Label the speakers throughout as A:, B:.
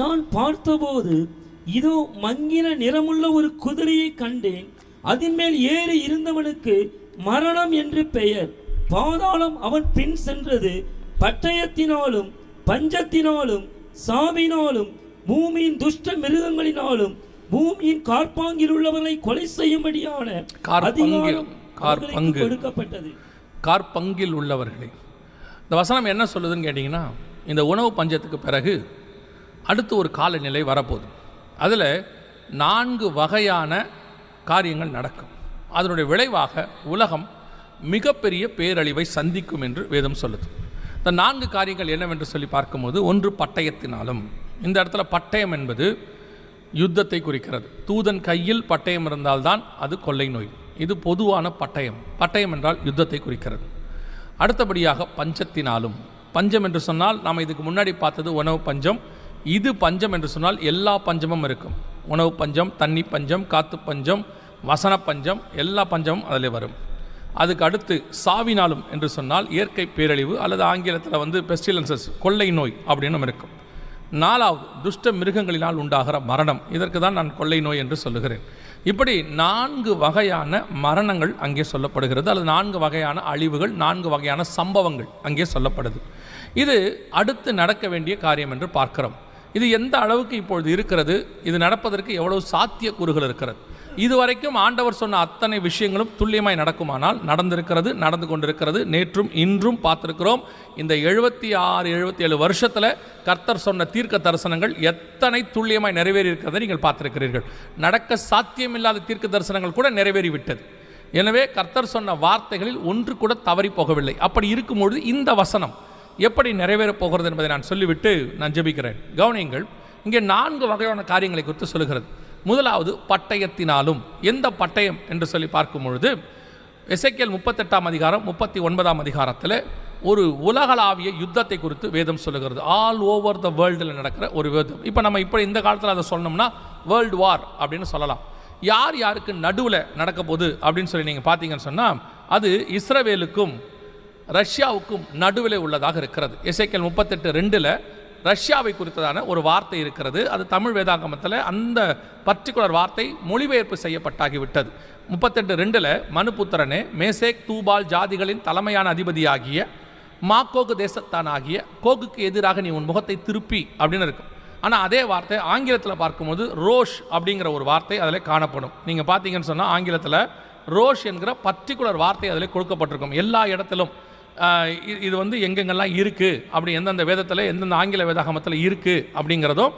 A: நான் பார்த்தபோது இதோ மங்கின நிறமுள்ள ஒரு குதிரையை கண்டேன். அதன் மேல் ஏறி இருந்தவனுக்கு மரணம் என்று பெயர். பாதாளம் அவன் பின் சென்றது. பட்டயத்தினாலும் பஞ்சத்தினாலும் சாவினாலும் பூமியின் துஷ்ட மிருகங்களினாலும் பூமியின் கார்பாங்கில் உள்ளவர்களை கொலை செய்யும்படியான அதிகாரம் கொடுக்கப்பட்டது.
B: கார்பங்கில் உள்ளவர்களை. இந்த வசனம் என்ன சொல்லுதுன்னு கேட்டிங்கன்னா, இந்த உணவு பஞ்சத்துக்கு பிறகு அடுத்து ஒரு காலநிலை வரப்போகுது. அதில் 4 வகையான காரியங்கள் நடக்கும். அதனுடைய விளைவாக உலகம் மிகப்பெரிய பேரழிவை சந்திக்கும் என்று வேதம் சொல்லுது. இந்த 4 காரியங்கள் என்னவென்று சொல்லி பார்க்கும்போது, ஒன்று பட்டயத்தினாலும். இந்த இடத்துல பட்டயம் என்பது யுத்தத்தை குறிக்கிறது. தூதன் கையில் பட்டயம் இருந்தால்தான் அது கொள்ளை நோய். இது பொதுவான பட்டயம். பட்டயம் என்றால் யுத்தத்தை குறிக்கிறது. அடுத்தபடியாக பஞ்சத்தினாலும். பஞ்சம் என்று சொன்னால் நாம் இதுக்கு முன்னாடி பார்த்தது உணவு பஞ்சம். இது பஞ்சம் என்று சொன்னால் எல்லா பஞ்சமும் இருக்கும். உணவு பஞ்சம், தண்ணி பஞ்சம், காற்று பஞ்சம், வசன பஞ்சம், எல்லா பஞ்சமும் அதில் வரும். அதுக்கு அடுத்து சாவினாலும் என்று சொன்னால் இயற்கை பேரழிவு அல்லது ஆங்கிலத்தில் பெஸ்டிலன்சஸ், கொள்ளை நோய் அப்படின்னு இருக்கும். 4வது துஷ்ட மிருகங்களினால் உண்டாகிற மரணம். இதற்கு தான் நான் கொள்ளை நோய் என்று சொல்லுகிறேன். இப்படி 4 வகையான மரணங்கள் அங்கே சொல்லப்படுகிறது, அல்லது 4 வகையான அழிவுகள், 4 வகையான சம்பவங்கள் அங்கே சொல்லப்படுது. இது அடுத்து நடக்க வேண்டிய காரியம் என்று பார்க்கிறோம். இது எந்த அளவுக்கு இப்பொழுது இருக்கிறது, இது நடப்பதற்கு எவ்வளவு சாத்தியக்கூறுகள் இருக்கிறது. இதுவரைக்கும் ஆண்டவர் சொன்ன அத்தனை விஷயங்களும் துல்லியமாய் நடக்குமானால் நடந்திருக்கிறது, நடந்து கொண்டிருக்கிறது. நேற்றும் இன்றும் பார்த்திருக்கிறோம். இந்த 76-77 வருஷத்தில் கர்த்தர் சொன்ன தீர்க்க தரிசனங்கள் எத்தனை துல்லியமாய் நிறைவேறி இருக்கிறதை நீங்கள் பார்த்திருக்கிறீர்கள். நடக்க சாத்தியமில்லாத தீர்க்க தரிசனங்கள் கூட நிறைவேறிவிட்டது. எனவே கர்த்தர் சொன்ன வார்த்தைகளில் ஒன்று கூட தவறி போகவில்லை. அப்படி இருக்கும்பொழுது இந்த வசனம் எப்படி நிறைவேறப் போகிறது என்பதை நான் சொல்லிவிட்டு நான் ஜெபிக்கிறேன். கவனியுங்கள், இங்கே 4 வகையான காரியங்களை குறித்து சொல்லுகிறது. முதலாவது பட்டயத்தினாலும். எந்த பட்டயம் என்று சொல்லி பார்க்கும் பொழுது, எசேக்கியேல் 38ஆம் அதிகாரம் 39ஆம் அதிகாரத்தில் ஒரு உலகளாவிய யுத்தத்தை குறித்து வேதம் சொல்லுகிறது. ஆல் ஓவர் த வேர்ல்டில் நடக்கிற ஒரு வேதம். இப்போ நம்ம இந்த காலத்தில் அதை சொன்னோம்னா வேர்ல்டு வார் அப்படின்னு சொல்லலாம். யார் யாருக்கு நடுவில் நடக்க போகுது அப்படின்னு சொல்லி நீங்கள் பார்த்தீங்கன்னு சொன்னால், அது இஸ்ரவேலுக்கும் ரஷ்யாவுக்கும் நடுவில் உள்ளதாக இருக்கிறது. எசேக்கியேல் 38:2 ரஷ்யாவை குறித்ததான ஒரு வார்த்தை இருக்கிறது. அது தமிழ் வேதாகமத்தில் அந்த பர்டிகுலர் வார்த்தை மொழிபெயர்ப்பு செய்யப்பட்டாகிவிட்டது. 38:2 மனுபுத்திரனே, மேசேக் தூபால் ஜாதிகளின் தலைமையான அதிபதியாகிய மாக்கோகு தேசத்தானாகிய கோகுக்கு எதிராக நீ உன் முகத்தை திருப்பி அப்படின்னு இருக்கும். ஆனால் அதே வார்த்தை ஆங்கிலத்தில் பார்க்கும்போது ரோஷ் அப்படிங்கிற ஒரு வார்த்தை அதில் காணப்படும். நீங்கள் பார்த்தீங்கன்னு சொன்னால் ஆங்கிலத்தில் ரோஷ் என்கிற பர்டிகுலர் வார்த்தை அதில் கொடுக்கப்பட்டிருக்கும். எல்லா இடத்திலும் இது எங்கெங்கெல்லாம் இருக்குது, அப்படி எந்தெந்த வேதத்தில் எந்தெந்த ஆங்கில வேதாகமத்தில் இருக்குது அப்படிங்கிறதும்,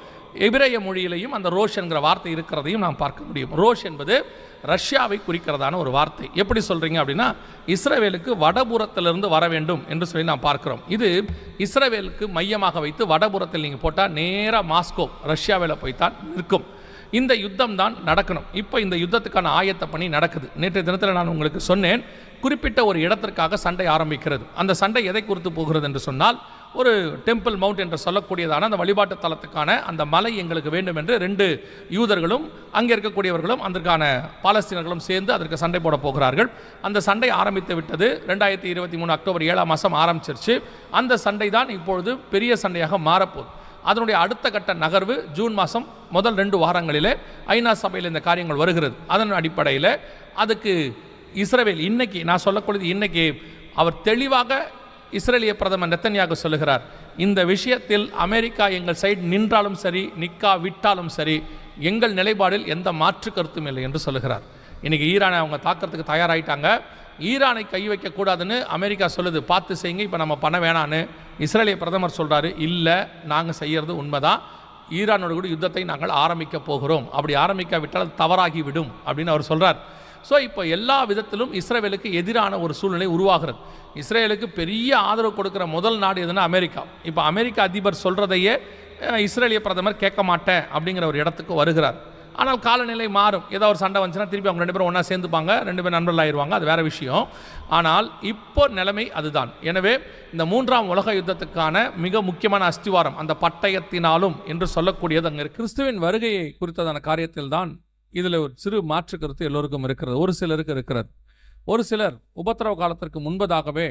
B: எபிரேய மொழியிலையும் அந்த ரோஷ் என்கிற வார்த்தை இருக்கிறதையும் நாம் பார்க்க முடியும். ரோஷ் என்பது ரஷ்யாவை குறிக்கிறதான ஒரு வார்த்தை. எப்படி சொல்கிறீங்க அப்படின்னா, இஸ்ரவேலுக்கு வடபுறத்திலிருந்து வர வேண்டும் என்று சொல்லி நாம் பார்க்கிறோம். இது இஸ்ரவேலுக்கு மையமாக வைத்து வடபுறத்தில் நீங்கள் போட்டால் நேராக மாஸ்கோ ரஷ்யாவில் போய்த்தான் நிற்கும். இந்த யுத்தம் தான் நடக்கணும். இப்போ இந்த யுத்தத்துக்கான ஆயத்த பணி நடக்குது. நேற்றைய தினத்தில் நான் உங்களுக்கு சொன்னேன், குறிப்பிட்ட ஒரு இடத்திற்காக சண்டை ஆரம்பிக்கிறது. அந்த சண்டை எதை குறித்து போகிறது என்று சொன்னால், ஒரு டெம்பிள் மவுண்ட் என்று சொல்லக்கூடியதான அந்த வழிபாட்டு தலத்துக்கான அந்த மலை எங்களுக்கு வேண்டும் என்று 2 யூதர்களும் அங்கே இருக்கக்கூடியவர்களும் அதற்கான பாலஸ்தீனர்களும் சேர்ந்து அதற்கு சண்டை போட போகிறார்கள். அந்த சண்டை ஆரம்பித்து விட்டது. 2023 அக்டோபர் 7ஆம் மாதம் ஆரம்பிச்சிருச்சு. அந்த சண்டை தான் இப்பொழுது பெரிய சண்டையாக மாறப்போகுது. அதனுடைய அடுத்த கட்ட நகர்வு ஜூன் மாதம் முதல் 2 வாரங்களிலே ஐநா சபையில் இந்த காரியங்கள் வருகிறது. அதன் அடிப்படையில் அதுக்கு இஸ்ரவேல் இன்னைக்கு நான் சொல்லக்கூடியது, இன்னைக்கு அவர் தெளிவாக இஸ்ரேலிய பிரதமர் நெத்தன்யாகு சொல்லுகிறார், இந்த விஷயத்தில் அமெரிக்கா எங்கள் சைடு நின்றாலும் சரி, நிற்கா விட்டாலும் சரி, எங்கள் நிலைப்பாடில் எந்த மாற்று கருத்தும் இல்லை என்று சொல்லுகிறார். இன்றைக்கி ஈரானை அவங்க தாக்கிறதுக்கு தயாராகிட்டாங்க. ஈரானை கை வைக்கக்கூடாதுன்னு அமெரிக்கா சொல்லுது, பார்த்து செய்யுங்க, இப்போ நம்ம பண்ண வேணான்னு. இஸ்ரேலிய பிரதமர் சொல்கிறாரு, இல்லை நாங்கள் செய்கிறது உண்மைதான், ஈரானோட கூட யுத்தத்தை நாங்கள் ஆரம்பிக்க போகிறோம், அப்படி ஆரம்பிக்காவிட்டால் அது தவறாகிவிடும் அப்படின்னு அவர் சொல்கிறார். ஸோ இப்போ எல்லா விதத்திலும் இஸ்ரேலுக்கு எதிரான ஒரு சூழ்நிலை உருவாகிறது. இஸ்ரேலுக்கு பெரிய ஆதரவு கொடுக்குற முதல் நாடு எதுனா அமெரிக்கா. இப்போ அமெரிக்க அதிபர் சொல்கிறதையே இஸ்ரேலிய பிரதமர் கேட்க மாட்டேன் அப்படிங்கிற ஒரு இடத்துக்கு வருகிறார். ஆனால் காலநிலை மாறும். ஏதோ ஒரு சண்டை வந்துச்சுன்னா திருப்பி அவங்க 2 பேரும் ஒன்றா சேர்ந்துப்பாங்க, 2 பேரும் நண்பர்கள் ஆயிடுவாங்க, அது வேறு விஷயம். ஆனால் இப்போ நிலைமை அதுதான். எனவே இந்த 3ஆம் உலக யுத்தத்துக்கான மிக முக்கியமான அஸ்திவாரம் அந்த பட்டயத்தினாலும் என்று சொல்லக்கூடியது அங்கே இருக்கு. கிறிஸ்துவின் வருகையை குறித்ததான காரியத்தில் தான் இதில் ஒரு சிறு மாற்று கருத்து எல்லோருக்கும் இருக்கிறது. ஒரு சிலருக்கு இருக்கிறது. ஒரு சிலர் உபத்திரவ காலத்திற்கு முன்பதாகவே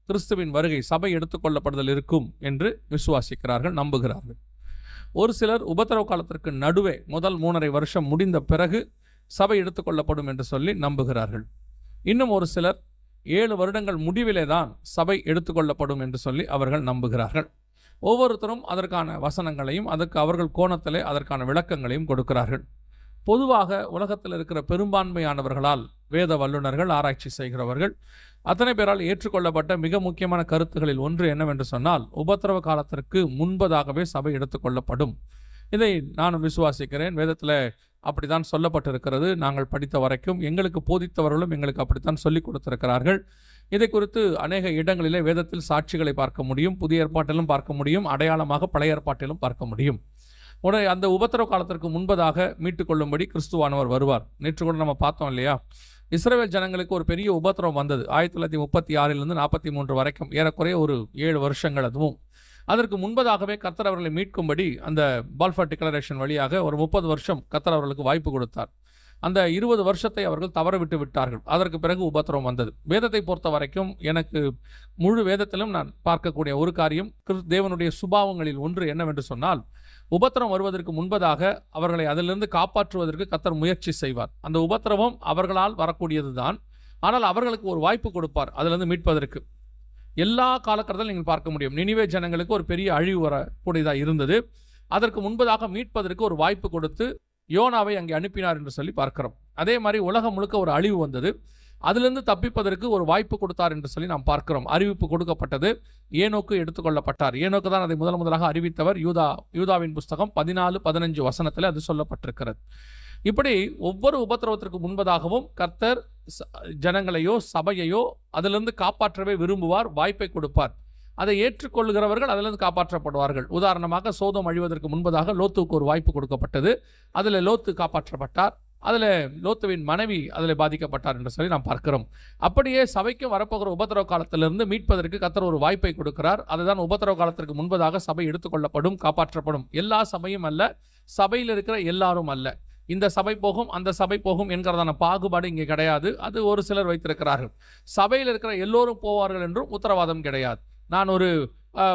B: கிறிஸ்துவின் வருகை, சபை எடுத்துக்கொள்ளப்படுதல் இருக்கும் என்று விசுவாசிக்கிறார்கள், நம்புகிறார்கள். ஒரு சிலர் உபத்திரவ காலத்திற்கு நடுவே முதல் 3.5 வருஷம் முடிந்த பிறகு சபை எடுத்துக்கொள்ளப்படும் என்று சொல்லி நம்புகிறார்கள். இன்னும் ஒரு சிலர் 7 வருடங்கள் முடிவிலே தான் சபை எடுத்துக்கொள்ளப்படும் என்று சொல்லி அவர்கள் நம்புகிறார்கள். ஒவ்வொருத்தரும் அதற்கான வசனங்களையும் அதற்கு அவர்கள் கோணத்திலே அதற்கான விளக்கங்களையும் கொடுக்கிறார்கள். பொதுவாக உலகத்தில் இருக்கிற பெரும்பான்மையானவர்களால், வேத வல்லுநர்கள், ஆராய்ச்சி செய்கிறவர்கள் அத்தனை பேரால் ஏற்றுக்கொள்ளப்பட்ட மிக முக்கியமான கருத்துகளில் ஒன்று என்னவென்று சொன்னால், உபத்திரவ காலத்திற்கு முன்பதாகவே சபை எடுத்துக்கொள்ளப்படும். இதை நானும் விசுவாசிக்கிறேன். வேதத்தில் அப்படித்தான் சொல்லப்பட்டிருக்கிறது. நாங்கள் படித்த வரைக்கும் எங்களுக்கு போதித்தவர்களும் எங்களுக்கு அப்படித்தான் சொல்லிக் கொடுத்திருக்கிறார்கள். இதை குறித்து அநேக இடங்களிலே வேதத்தில் சாட்சிகளை பார்க்க முடியும். புதிய ஏற்பாட்டிலும் பார்க்க முடியும், அடையாளமாக பழைய ஏற்பாட்டிலும் பார்க்க முடியும். உடனே அந்த உபத்திரவ காலத்திற்கு முன்பதாக மீட்டுக்கொள்ளும்படி கிறிஸ்துவானவர் வருவார். நேற்று கூட நம்ம பார்த்தோம் இல்லையா, இஸ்ரவேல் ஜனங்களுக்கு ஒரு பெரிய உபத்திரவம் வந்தது 1936 43 வரைக்கும், ஏறக்குறைய ஒரு 7 வருஷங்கள். அதுவும் அதற்கு முன்பதாகவே கர்த்தர் அவர்களை மீட்கும்படி அந்த பால்ஃபர் டிக்ளரேஷன் வழியாக ஒரு 30 வருஷம் கர்த்தர் அவர்களுக்கு வாய்ப்பு கொடுத்தார். அந்த 20 வருஷத்தை அவர்கள் தவற விட்டு விட்டார்கள். அதற்கு பிறகு உபத்திரவம் வந்தது. வேதத்தை பொறுத்த வரைக்கும் எனக்கு முழு வேதத்திலும் நான் பார்க்கக்கூடிய ஒரு காரியம், தேவனுடைய சுபாவங்களில் ஒன்று என்னவென்று சொன்னால், உபத்திரவம் வருவதற்கு முன்பதாக அவர்களை அதிலிருந்து காப்பாற்றுவதற்கு கர்த்தர் முயற்சி செய்வார். அந்த உபத்திரவம் அவர்களால் வரக்கூடியது தான், ஆனால் அவர்களுக்கு ஒரு வாய்ப்பு கொடுப்பார் அதிலிருந்து மீட்பதற்கு. எல்லா காலகட்டத்திலும் நீங்கள் பார்க்க முடியும், நினிவே ஜனங்களுக்கு ஒரு பெரிய அழிவு வரக்கூடியதாக இருந்தது. அதற்கு முன்பதாக மீட்பதற்கு ஒரு வாய்ப்பு கொடுத்து யோனாவை அங்கே அனுப்பினார் என்று சொல்லி பார்க்கிறோம். அதே மாதிரி உலகம் முழுக்க ஒரு அழிவு வந்தது, அதிலிருந்து தப்பிப்பதற்கு ஒரு வாய்ப்பு கொடுத்தார் என்று சொல்லி நாம் பார்க்கிறோம். அறிவிப்பு கொடுக்கப்பட்டது, ஏனோக்கு எடுத்துக்கொள்ளப்பட்டார். ஏனோக்கு தான் அதை முதலாக அறிவித்தவர். யூதாவின் புஸ்தகம் 14-15 வசனத்தில் அது சொல்லப்பட்டிருக்கிறது. இப்படி ஒவ்வொரு உபத்திரவத்திற்கு முன்பதாகவும் கர்த்தர் ஜனங்களையோ சபையையோ அதிலிருந்து காப்பாற்றவே விரும்புவார், வாய்ப்பை கொடுப்பார். அதை ஏற்றுக்கொள்கிறவர்கள் அதிலிருந்து காப்பாற்றப்படுவார்கள். உதாரணமாக சோதோம் அழிவதற்கு முன்பதாக லோத்துக்கு ஒரு வாய்ப்பு கொடுக்கப்பட்டது. அதில் லோத்து காப்பாற்றப்பட்டார். அதில் லோத்துவின் மனைவி அதில் பாதிக்கப்பட்டார் என்று சொல்லி நாம் பார்க்கிறோம். அப்படியே சபைக்கும் வரப்போகிற உபத்திரவ காலத்திலிருந்து மீட்பதற்கு கர்த்தர் ஒரு வாய்ப்பை கொடுக்கிறார். அதுதான் உபத்திரவ காலத்திற்கு முன்பதாக சபை எடுத்துக்கொள்ளப்படும், காப்பாற்றப்படும். எல்லா சபையும் அல்ல, சபையில் இருக்கிற எல்லாரும் அல்ல. இந்த சபை போகும், அந்த சபை போகும் என்கிறதான பாகுபாடு இங்கே கிடையாது. அது ஒரு சிலர் வைத்திருக்கிறார்கள். சபையில் இருக்கிற எல்லோரும் போவார்கள் என்றும் உத்தரவாதம் கிடையாது. நான் ஒரு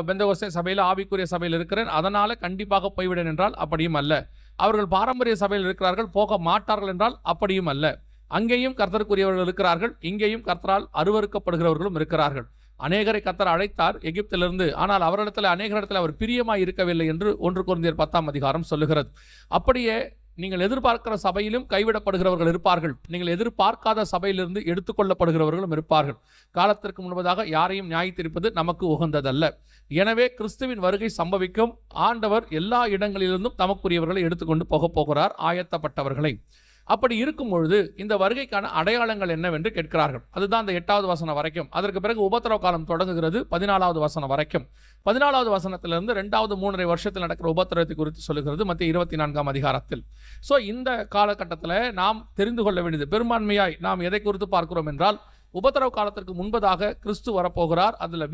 B: பெந்தகோஸ்தே சபையில், ஆவிக்குரிய சபையில் இருக்கிறேன், அதனால கண்டிப்பாக போய்விடேன் என்றால் அப்படியும் அல்ல. அவர்கள் பாரம்பரிய சபையில் இருக்கிறார்கள், போக மாட்டார்கள் என்றால் அப்படியும் அல்ல. அங்கேயும் கர்த்தருக்குரியவர்கள் இருக்கிறார்கள், இங்கேயும் கர்த்தரால் அருவருக்கப்படுகிறவர்களும் இருக்கிறார்கள். அநேகரை கர்த்தர் அழைத்தார் எகிப்திலிருந்து, ஆனால் அவரிடத்தில் அநேகரிடத்தில் அவர் பிரியமாய் இருக்கவில்லை என்று 1 கொரிந்தியர் 10ஆம் அதிகாரம் சொல்லுகிறது. அப்படியே நீங்கள் எதிர்பார்க்கிற சபையிலும் கைவிடப்படுகிறவர்கள் இருப்பார்கள், நீங்கள் எதிர்பார்க்காத சபையிலிருந்து எடுத்துக்கொள்ளப்படுகிறவர்களும் இருப்பார்கள். காலத்திற்கு முன்பதாக யாரையும் நியாயத்தீர்ப்பது நமக்கு உகந்ததல்ல. எனவே கிறிஸ்துவின் வருகை சம்பவிக்கும். ஆண்டவர் எல்லா இடங்களிலிருந்தும் தமக்குரியவர்களை எடுத்துக்கொண்டு போகிறார், ஆயத்தப்பட்டவர்களை. அப்படி இருக்கும் பொழுது இந்த வருகைக்கான அடையாளங்கள் என்னவென்று கேட்கிறார்கள். அதுதான் அந்த 8வது வசனம் வரைக்கும். அதற்கு பிறகு உபத்திரவ காலம் தொடங்குகிறது 14வது வசனம் வரைக்கும். 14வது வசனத்திலிருந்து 2வது 3.5 வருஷத்தில் நடக்கிற உபத்திரவத்தை குறித்து சொல்லுகிறது மத்திய 24ஆம் அதிகாரத்தில். ஸோ இந்த காலகட்டத்தில் நாம் தெரிந்து கொள்ள வேண்டியது, பெரும்பான்மையாய் நாம் எதை குறித்து பார்க்கிறோம் என்றால், உபத்திரவ காலத்திற்கு முன்பதாக கிறிஸ்து வரப்போகிறார். அதில்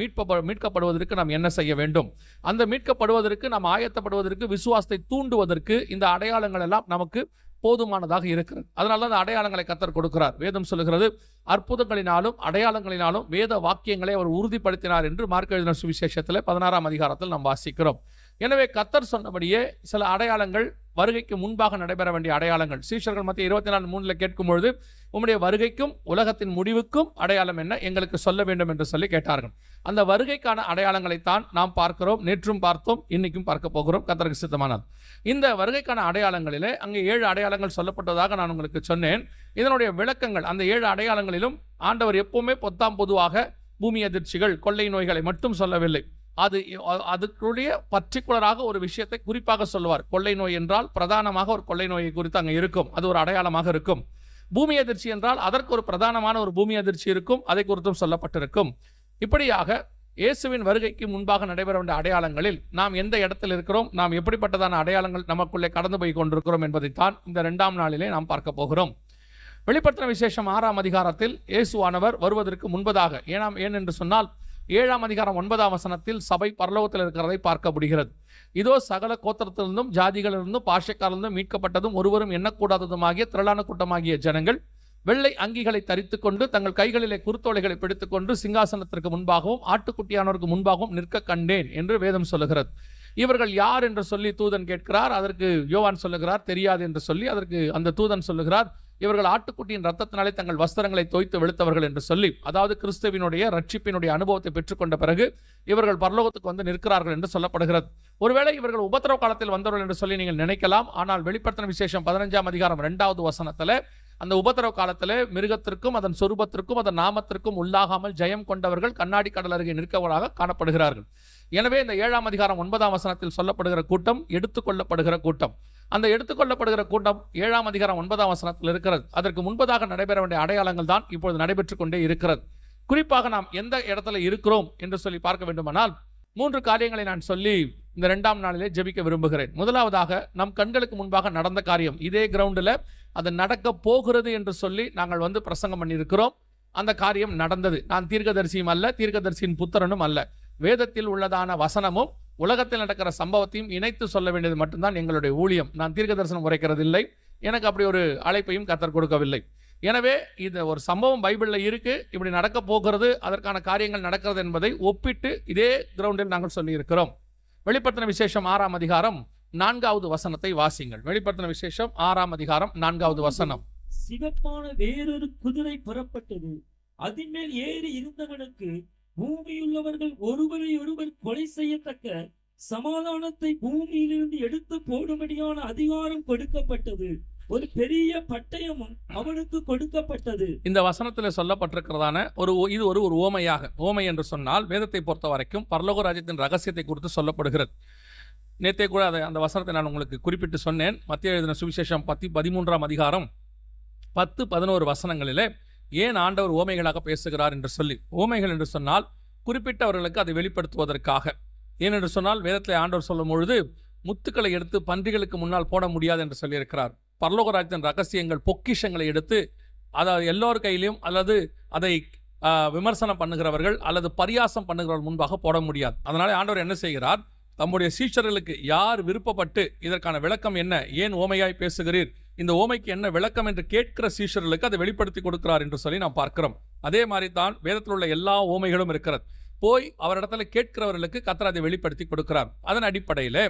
B: மீட்கப்படுவதற்கு நாம் என்ன செய்ய வேண்டும், அந்த மீட்கப்படுவதற்கு நாம் ஆயத்தப்படுவதற்கு, விசுவாசத்தை தூண்டுவதற்கு இந்த அடையாளங்கள் எல்லாம் நமக்கு போதுமானதாக இருக்கிறது. அதனால தான் அடையாளங்களை கர்த்தர் கொடுக்கிறார். வேதம் சொல்லுகிறது, அற்புதங்களினாலும் அடையாளங்களினாலும் வேத வாக்கியங்களை அவர் உறுதிப்படுத்தினார் என்று மார்க் எழுதின சுவிசேஷத்தில் 16ஆம் அதிகாரத்தில் நாம் வாசிக்கிறோம். எனவே கர்த்தர் சொன்னபடியே சில அடையாளங்கள், வருகைக்கு முன்பாக நடைபெற வேண்டிய அடையாளங்கள், சீஷர்கள் மத்திய 24:3 கேட்கும்பொழுது, உம்முடைய வருகைக்கும் உலகத்தின் முடிவுக்கும் அடையாளம் என்ன, எங்களுக்கு சொல்ல வேண்டும் என்று சொல்லி கேட்டார்கள். அந்த வருகைக்கான அடையாளங்களைத்தான் நாம் பார்க்கிறோம். நேற்றும் பார்த்தோம், இன்னைக்கும் பார்க்க போகிறோம், கர்த்தருக்கு சித்தமானால். இந்த வருகைக்கான அடையாளங்களிலே அங்கே 7 அடையாளங்கள் சொல்லப்பட்டதாக நான் உங்களுக்கு சொன்னேன். இதனுடைய விளக்கங்கள், அந்த 7 அடையாளங்களிலும் ஆண்டவர் எப்பவுமே பொதுவாக பூமி அதிர்ச்சிகள், கொள்ளை நோய்களை மட்டும் சொல்லவில்லை. அதுக்குரிய பர்டிகுலராக ஒரு விஷயத்தை குறிப்பாக சொல்லுவார். கொள்ளை நோய் என்றால் பிரதானமாக ஒரு கொள்ளை நோயை குறித்து அங்கே இருக்கும், அது ஒரு அடையாளமாக இருக்கும். பூமி அதிர்ச்சி என்றால் அதற்கு ஒரு பிரதானமான ஒரு பூமி அதிர்ச்சி இருக்கும், அதை குறித்தும் சொல்லப்பட்டிருக்கும். இப்படியாக இயேசுவின் வருகைக்கு முன்பாக நடைபெற வேண்டிய அடையாளங்களில் நாம் எந்த இடத்தில் இருக்கிறோம், நாம் எப்படிப்பட்டதான அடையாளங்கள் நமக்குள்ளே கடந்து போய் கொண்டிருக்கிறோம் என்பதைத்தான் இந்த 2ஆம் நாளிலே நாம் பார்க்க போகிறோம். வெளிப்படுத்தின விசேஷம் 6ஆம் அதிகாரத்தில் இயேசுவானவர் வருவதற்கு முன்பதாக, ஏன் என்று சொன்னால் 7ஆம் அதிகாரம் 9ஆம் வசனத்தில் சபை பரலோகத்தில் இருக்கிறதை பார்க்க முடிகிறது. இதோ சகல கோத்திரத்திலிருந்தும் ஜாதிகளிலிருந்தும் பாஷைக்காரிலிருந்தும் மீட்கப்பட்டதும் ஒருவரும் எண்ணக்கூடாததுமாகிய திரளான கூட்டமாகிய ஜனங்கள் வெள்ளை அங்கிகளை தரித்துக் கொண்டு தங்கள் கைகளிலே குருத்தோலைகளை பிடித்துக் கொண்டு சிங்காசனத்திற்கு முன்பாகவும் ஆட்டுக்குட்டியானவருக்கு முன்பாகவும் நிற்க கண்டேன் என்று வேதம் சொல்லுகிறது. இவர்கள் யார் என்று சொல்லி தூதன் கேட்கிறார். அதற்கு யோவான் சொல்லுகிறார் தெரியாது என்று சொல்லி. அதற்கு அந்த தூதன் சொல்லுகிறார், இவர்கள் ஆட்டுக்குட்டியின் ரத்தத்தினாலே தங்கள் வஸ்திரங்களை தோய்த்து வெளுத்தவர்கள் என்று சொல்லி, அதாவது கிறிஸ்துவினுடைய ரட்சிப்பினுடைய அனுபவத்தை பெற்றுக்கொண்ட பிறகு இவர்கள் பரலோகத்துக்கு வந்து நிற்கிறார்கள் என்று சொல்லப்படுகிறது. ஒருவேளை இவர்கள் உபத்திரவ காலத்தில் வந்தவர்கள் என்று சொல்லி நீங்கள் நினைக்கலாம். ஆனால் வெளிப்படுத்தின விசேஷம் 15ஆம் அதிகாரம் 2வது வசனத்தில் அந்த உபத்திரவ காலத்தில் மிருகத்திற்கும் அதன் சொரூபத்திற்கும் அதன் நாமத்திற்கும் உள்ளாகாமல் ஜெயம் கொண்டவர்கள் கண்ணாடி கடல் அருகே நிற்கவராக காணப்படுகிறார்கள். எனவே இந்த 7ஆம் அதிகாரம் 9ஆம் வசனத்தில் சொல்லப்படுகிற கூட்டம் எடுத்துக்கொள்ளப்படுகிற கூட்டம். அந்த எடுத்துக்கொள்ளப்படுகிற கூட்டம் 7ஆம் அதிகாரம் 9ஆம் வசனத்தில் இருக்கிறது. அதற்கு முன்பதாக நடைபெற வேண்டிய அடையாளங்கள் தான் இப்பொழுது நடைபெற்றுக் கொண்டே இருக்கிறது. குறிப்பாக நாம் எந்த இடத்துல இருக்கிறோம் என்று சொல்லி பார்க்க வேண்டுமானால் 3 காரியங்களை நான் சொல்லி இந்த 2ஆம் நாளிலே ஜெபிக்க விரும்புகிறேன். முதலாவதாக நம் கண்களுக்கு முன்பாக நடந்த காரியம், இதே கிரவுண்டில் அது நடக்க போகிறது என்று சொல்லி நாங்கள் வந்து பிரசங்கம் பண்ணியிருக்கிறோம். அந்த காரியம் நடந்தது. நான் தீர்க்கதரிசியும் அல்ல, தீர்க்கதரிசியின் புத்திரனும் அல்ல. வேதத்தில் உள்ளதான வசனமும் உலகத்தில் நடக்கிற சம்பவத்தையும் இணைத்து சொல்ல வேண்டியது மட்டும்தான் எங்களுடைய ஊழியம். நான் தீர்க்க தரிசனம் உரைக்கிறது இல்லை. எனக்கு அப்படி ஒரு அழைப்பையும் கர்த்தர் கொடுக்கவில்லை. எனவே இது ஒரு சம்பவம் பைபிளில் இருக்கு, இப்படி நடக்க போகிறது, அதற்கான காரியங்கள் நடக்கிறது என்பதை ஒப்பிட்டு இதே கிரவுண்டில் நாங்கள் சொல்லியிருக்கிறோம். வெளிப்படுத்தின விசேஷம் 6ஆம் அதிகாரம் 4வது வசனத்தை வாசிங்கள். வெளிப்படுத்தின விசேஷம் 6ஆம் அதிகாரம் 4வது வசனம்.
A: சிவப்பான வேறொரு குதிரை புறப்பட்டது. அதின் மேல் ஏறி இருந்தவனுக்கு பூமியுள்ளவர்கள் ஒருவரை ஒருவர் கொலை செய்யத்தக்க சமாதானத்தை பூமியிலிருந்து எடுத்து போடும்படியான அதிகாரம் கொடுக்கப்பட்டது. ஒரு பெரிய பட்டயமும் அவனுக்கு கொடுக்கப்பட்டது. இந்த
B: வசனத்தில் சொல்லப்பட்டிருக்கிறதான இது ஒரு ஓமையாக, ஓமை என்று சொன்னால் வேதத்தை பொறுத்த வரைக்கும் பரலோக ராஜ்யத்தின் ரகசியத்தை குறித்து சொல்லப்படுகிறது. நேற்றே கூட அந்த வசனத்தை நான் உங்களுக்கு குறிப்பிட்டு சொன்னேன். மத்திய எழுதின சுவிசேஷம் 13ஆம் அதிகாரம் 10-11 வசனங்களிலே ஏன் ஆண்டவர் ஓமைகளாக பேசுகிறார் என்று சொல்லி. ஓமைகள் என்று சொன்னால் குறிப்பிட்டவர்களுக்கு அதை வெளிப்படுத்துவதற்காக. ஏனென்று சொன்னால் வேதத்தில் ஆண்டவர் சொல்லும் பொழுது முத்துக்களை எடுத்து பன்றிகளுக்கு முன்னால் போட முடியாது என்று சொல்லியிருக்கிறார். பரலோக ராஜ்யத்தின் ரகசியங்கள் பொக்கிஷங்களை எடுத்து அதாவது எல்லோர் கையிலையும் அல்லது அதை விமர்சனம் பண்ணுகிறவர்கள் அல்லது பரியாசம் பண்ணுகிறவர்கள் முன்பாக போட முடியாது. அதனால ஆண்டவர் என்ன செய்கிறார், தம்முடைய சீஷர்களுக்கு யார் விருப்பப்பட்டு இதற்கான விளக்கம் என்ன, ஏன் ஓமையாய் பேசுகிறீர், இந்த ஓமைக்கு என்ன விளக்கம் என்று கேட்கிற சீஷர்களுக்கு அதை வெளிப்படுத்தி கொடுக்கிறார் என்று சொல்லி நாம் பார்க்கிறோம். அதே மாதிரி தான் வேதத்தில் உள்ள எல்லா ஓமைகளும் இருக்கிறது. போய் அவரிடத்துல கேட்கிறவர்களுக்கு கர்த்தர் அதை வெளிப்படுத்தி கொடுக்கிறார். அதன் அடிப்படையில்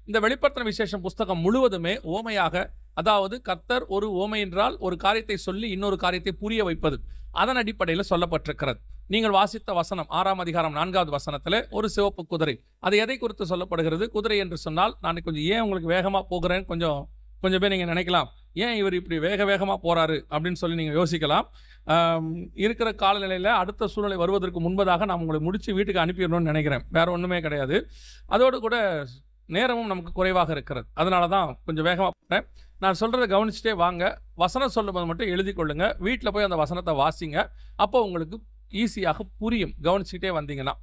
B: இந்த வெளிப்படுத்தின விசேஷம் புஸ்தகம் முழுவதுமே ஓமையாக, அதாவது கர்த்தர் ஒரு ஓமை என்றால் ஒரு காரியத்தை சொல்லி இன்னொரு காரியத்தை புரிய வைப்பது, அதன் அடிப்படையில் சொல்லப்பட்டிருக்கிறது. நீங்கள் வாசித்த வசனம் 6ஆம் அதிகாரம் 4வது வசனத்தில் ஒரு சிவப்பு குதிரை, அது எதை குறித்து சொல்லப்படுகிறது? குதிரை என்று சொன்னால் நான் கொஞ்சம் ஏன் உங்களுக்கு வேகமாக போகிறேன்னு கொஞ்சம் பேர் நீங்கள் நினைக்கலாம், ஏன் இவர் இப்படி வேகமாக போகிறாரு அப்படின்னு சொல்லி நீங்கள் யோசிக்கலாம். இருக்கிற காலநிலையில் அடுத்த சூழ்நிலை வருவதற்கு முன்பதாக நான் உங்களை முடித்து வீட்டுக்கு அனுப்பிடணும்னு நினைக்கிறேன். வேறு ஒன்றுமே கிடையாது. அதோடு கூட நேரமும் நமக்கு குறைவாக இருக்கிறது. அதனால தான் கொஞ்சம் வேகமாக போகிறேன். நான் சொல்கிறத கவனிச்சுட்டே வாங்க. வசனம் சொல்லும்போது மட்டும் எழுதி கொள்ளுங்க. வீட்டில் போய் அந்த வசனத்தை வாசிங்க. அப்போ உங்களுக்கு ஈஸியாக புரியும் கவனிச்சுக்கிட்டே வந்தீங்கன்னா.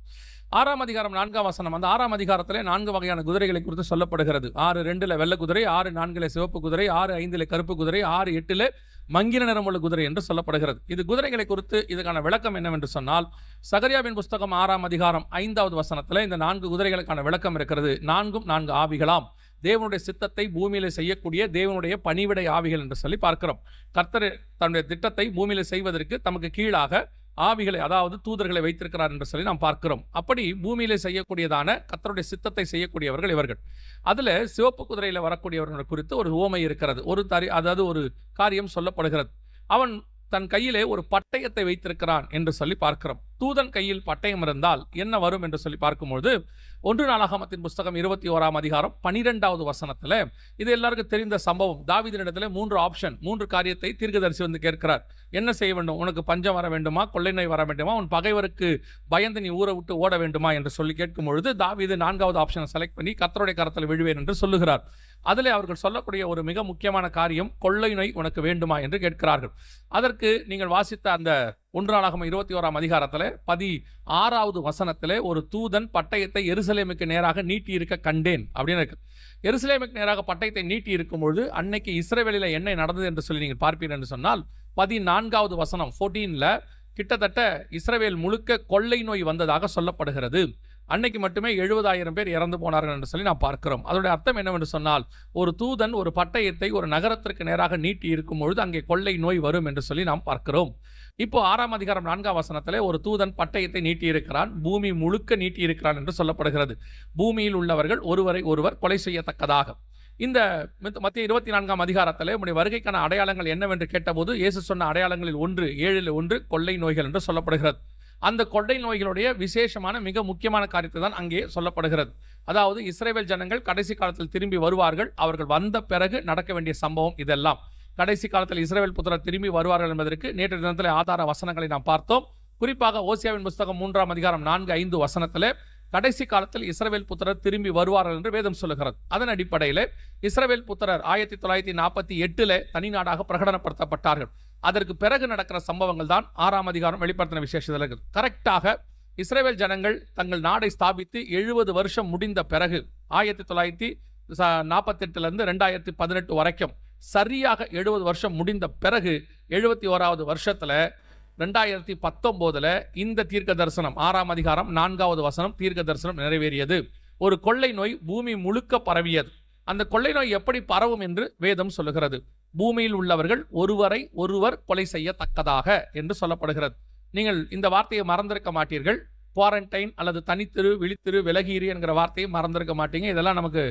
B: 6ஆம் அதிகாரம் 4ஆம் வசனம். அந்த 6ஆம் அதிகாரத்தில் 4 வகையான குதிரைகளை குறித்து சொல்லப்படுகிறது. 6:2 வெள்ளை குதிரை, 6:4 சிவப்பு குதிரை, 6:5 கருப்பு குதிரை, 6:8 மங்கின நிறமுள்ள குதிரை என்று சொல்லப்படுகிறது. இது குதிரைகளை குறித்து இதுக்கான விளக்கம் என்னவென்று சொன்னால், சகரியாவின் புஸ்தகம் 6ஆம் அதிகாரம் 5வது வசனத்தில் இந்த 4 குதிரைகளுக்கான விளக்கம் இருக்கிறது. 4 ஆவிகளாம், தேவனுடைய சித்தத்தை பூமியில செய்யக்கூடிய தேவனுடைய பணிவிடை ஆவிகள் என்று சொல்லி பார்க்கிறோம். கர்த்தர் தன்னுடைய திட்டத்தை பூமியில செய்வதற்கு தமக்கு கீழாக ஆவிகளை, அதாவது தூதர்களை வைத்திருக்கிறார் என்று சொல்லி நாம் பார்க்கிறோம். அப்படி பூமியிலே செய்யக்கூடியதான கர்த்தருடைய சித்தத்தை செய்யக்கூடியவர்கள் இவர்கள். அதுல சிவப்பு குதிரையில வரக்கூடியவர்கள் குறித்து ஒரு உவமை இருக்கிறது. அதாவது ஒரு காரியம் சொல்லப்படுகிறது. அவன் தன் கையிலே ஒரு பட்டயத்தை வைத்திருக்கிறான் என்று சொல்லி பார்க்கிறோம். தூதன் கையில் பட்டயம் இருந்தால் என்ன வரும் என்று சொல்லி பார்க்கும்போது 1 நாளாகமத்தின் புஸ்தகம் 21ஆம் அதிகாரம் 12வது வசனத்தில் இது எல்லாருக்கும் தெரிந்த சம்பவம். தாவீதினிடத்தில் 3 ஆப்ஷன், 3 காரியத்தை தீர்க்கதரிசி வந்து கேட்கிறார். என்ன செய்ய வேண்டும்? உனக்கு பஞ்சம் வர வேண்டுமா, கொள்ளை நோய் வர வேண்டுமா, உன் பகைவருக்கு பயந்து நீ ஊரை விட்டு ஓட வேண்டுமா என்று சொல்லி கேட்கும் பொழுது தாவீது 4வது ஆப்ஷனை செலக்ட் பண்ணி கர்த்தருடைய கரத்தில் விழுவேன் என்று சொல்லுகிறார். அதில் அவர்கள் சொல்லக்கூடிய ஒரு மிக முக்கியமான காரியம், கொள்ளை நோய் உனக்கு வேண்டுமா என்று கேட்கிறார்கள். அதற்கு நீங்கள் வாசித்த அந்த 1 நாளாகமம் 21ஆம் அதிகாரத்தில் 16வது வசனத்தில் ஒரு தூதன் பட்டயத்தை எருசலேமுக்கு நேராக நீட்டி இருக்க கண்டேன் அப்படின்னு இருக்கு. எருசலேமுக்கு நேராக பட்டயத்தை நீட்டி இருக்கும்பொழுது அன்னைக்கு இஸ்ரவேலில் என்ன நடந்தது என்று சொல்லி நீங்கள் பார்ப்பீர்கள் என்று சொன்னால் 14வது வசனம் 14ல் கிட்டத்தட்ட இஸ்ரவேல் முழுக்க கொள்ளை நோய் வந்ததாக சொல்லப்படுகிறது. அன்னைக்கு மட்டுமே 70,000 பேர் இறந்து போனார்கள் என்று சொல்லி நாம் பார்க்கிறோம். அதோடைய அர்த்தம் என்னவென்று சொன்னால், ஒரு தூதன் ஒரு பட்டயத்தை ஒரு நகரத்திற்கு நேராக நீட்டி இருக்கும் பொழுது அங்கே கொள்ளை நோய் வரும் என்று சொல்லி நாம் பார்க்கிறோம். இப்போ 6ஆம் அதிகாரம் 4ஆம் வசனத்திலே ஒரு தூதன் பட்டயத்தை நீட்டியிருக்கிறான், பூமி முழுக்க நீட்டியிருக்கிறான் என்று சொல்லப்படுகிறது. பூமியில் உள்ளவர்கள் ஒருவரை ஒருவர் கொலை செய்யத்தக்கதாக. இந்த மத்திய 24ஆம் அதிகாரத்தில் உடைய வருகைக்கான அடையாளங்கள் என்னவென்று கேட்டபோது இயேசு சொன்ன அடையாளங்களில் 7 ஒன்று கொள்ளை நோய்கள் என்று சொல்லப்படுகிறது. அந்த கொள்ளை நோய்களுடைய விசேஷமான மிக முக்கியமான காரியத்தை தான் அங்கே சொல்லப்படுகிறது. அதாவது இஸ்ரவேல் ஜனங்கள் கடைசி காலத்தில் திரும்பி வருவார்கள். அவர்கள் வந்த பிறகு நடக்க வேண்டிய சம்பவம் இதெல்லாம். கடைசி காலத்தில் இஸ்ரவேல் புத்திரர் திரும்பி வருவார்கள் என்பதற்கு நேற்று தினத்தில் ஆதார வசனங்களை நாம் பார்த்தோம். குறிப்பாக ஓசியாவின் புஸ்தகம் 3ஆம் அதிகாரம் 4-5 வசனத்தில் கடைசி காலத்தில் இஸ்ரவேல் புத்திரர் திரும்பி வருவார்கள் என்று வேதம் சொல்லுகிறது. அதன் அடிப்படையில் இஸ்ரவேல் புத்திரர் 1948 தனிநாடாக பிரகடனப்படுத்தப்பட்டார்கள். அதற்கு பிறகு நடக்கிற சம்பவங்கள் தான் 6ஆம் அதிகாரம் வெளிப்படுத்தின விசேஷத்தில் இருக்குது. கரெக்டாக இஸ்ரவேல் ஜனங்கள் தங்கள் நாடை ஸ்தாபித்து 70 வருஷம் முடிந்த பிறகு 1948 2018 வரைக்கும் சரியாக 70 வருஷம் முடிந்த பிறகு 71வது வருஷத்துல 2019 இந்த தீர்க்க தரிசனம் 6ஆம் அதிகாரம் 4வது வசனம் தீர்க்க தரிசனம் நிறைவேறியது. ஒரு கொள்ளை நோய் பூமி முழுக்க பரவியது. அந்த கொள்ளை நோய் எப்படி பரவும் என்று வேதம் சொல்லுகிறது. பூமியில் உள்ளவர்கள் ஒருவரை ஒருவர் கொலை செய்யத்தக்கதாக என்று சொல்லப்படுகிறது. நீங்கள் இந்த வார்த்தையை மறந்திருக்க மாட்டீர்கள். குவாரண்டைன் அல்லது தனித்திரு, விழித்திரு, விலகீரி என்கிற வார்த்தையை மறந்திருக்க மாட்டீங்க. இதெல்லாம் நமக்கு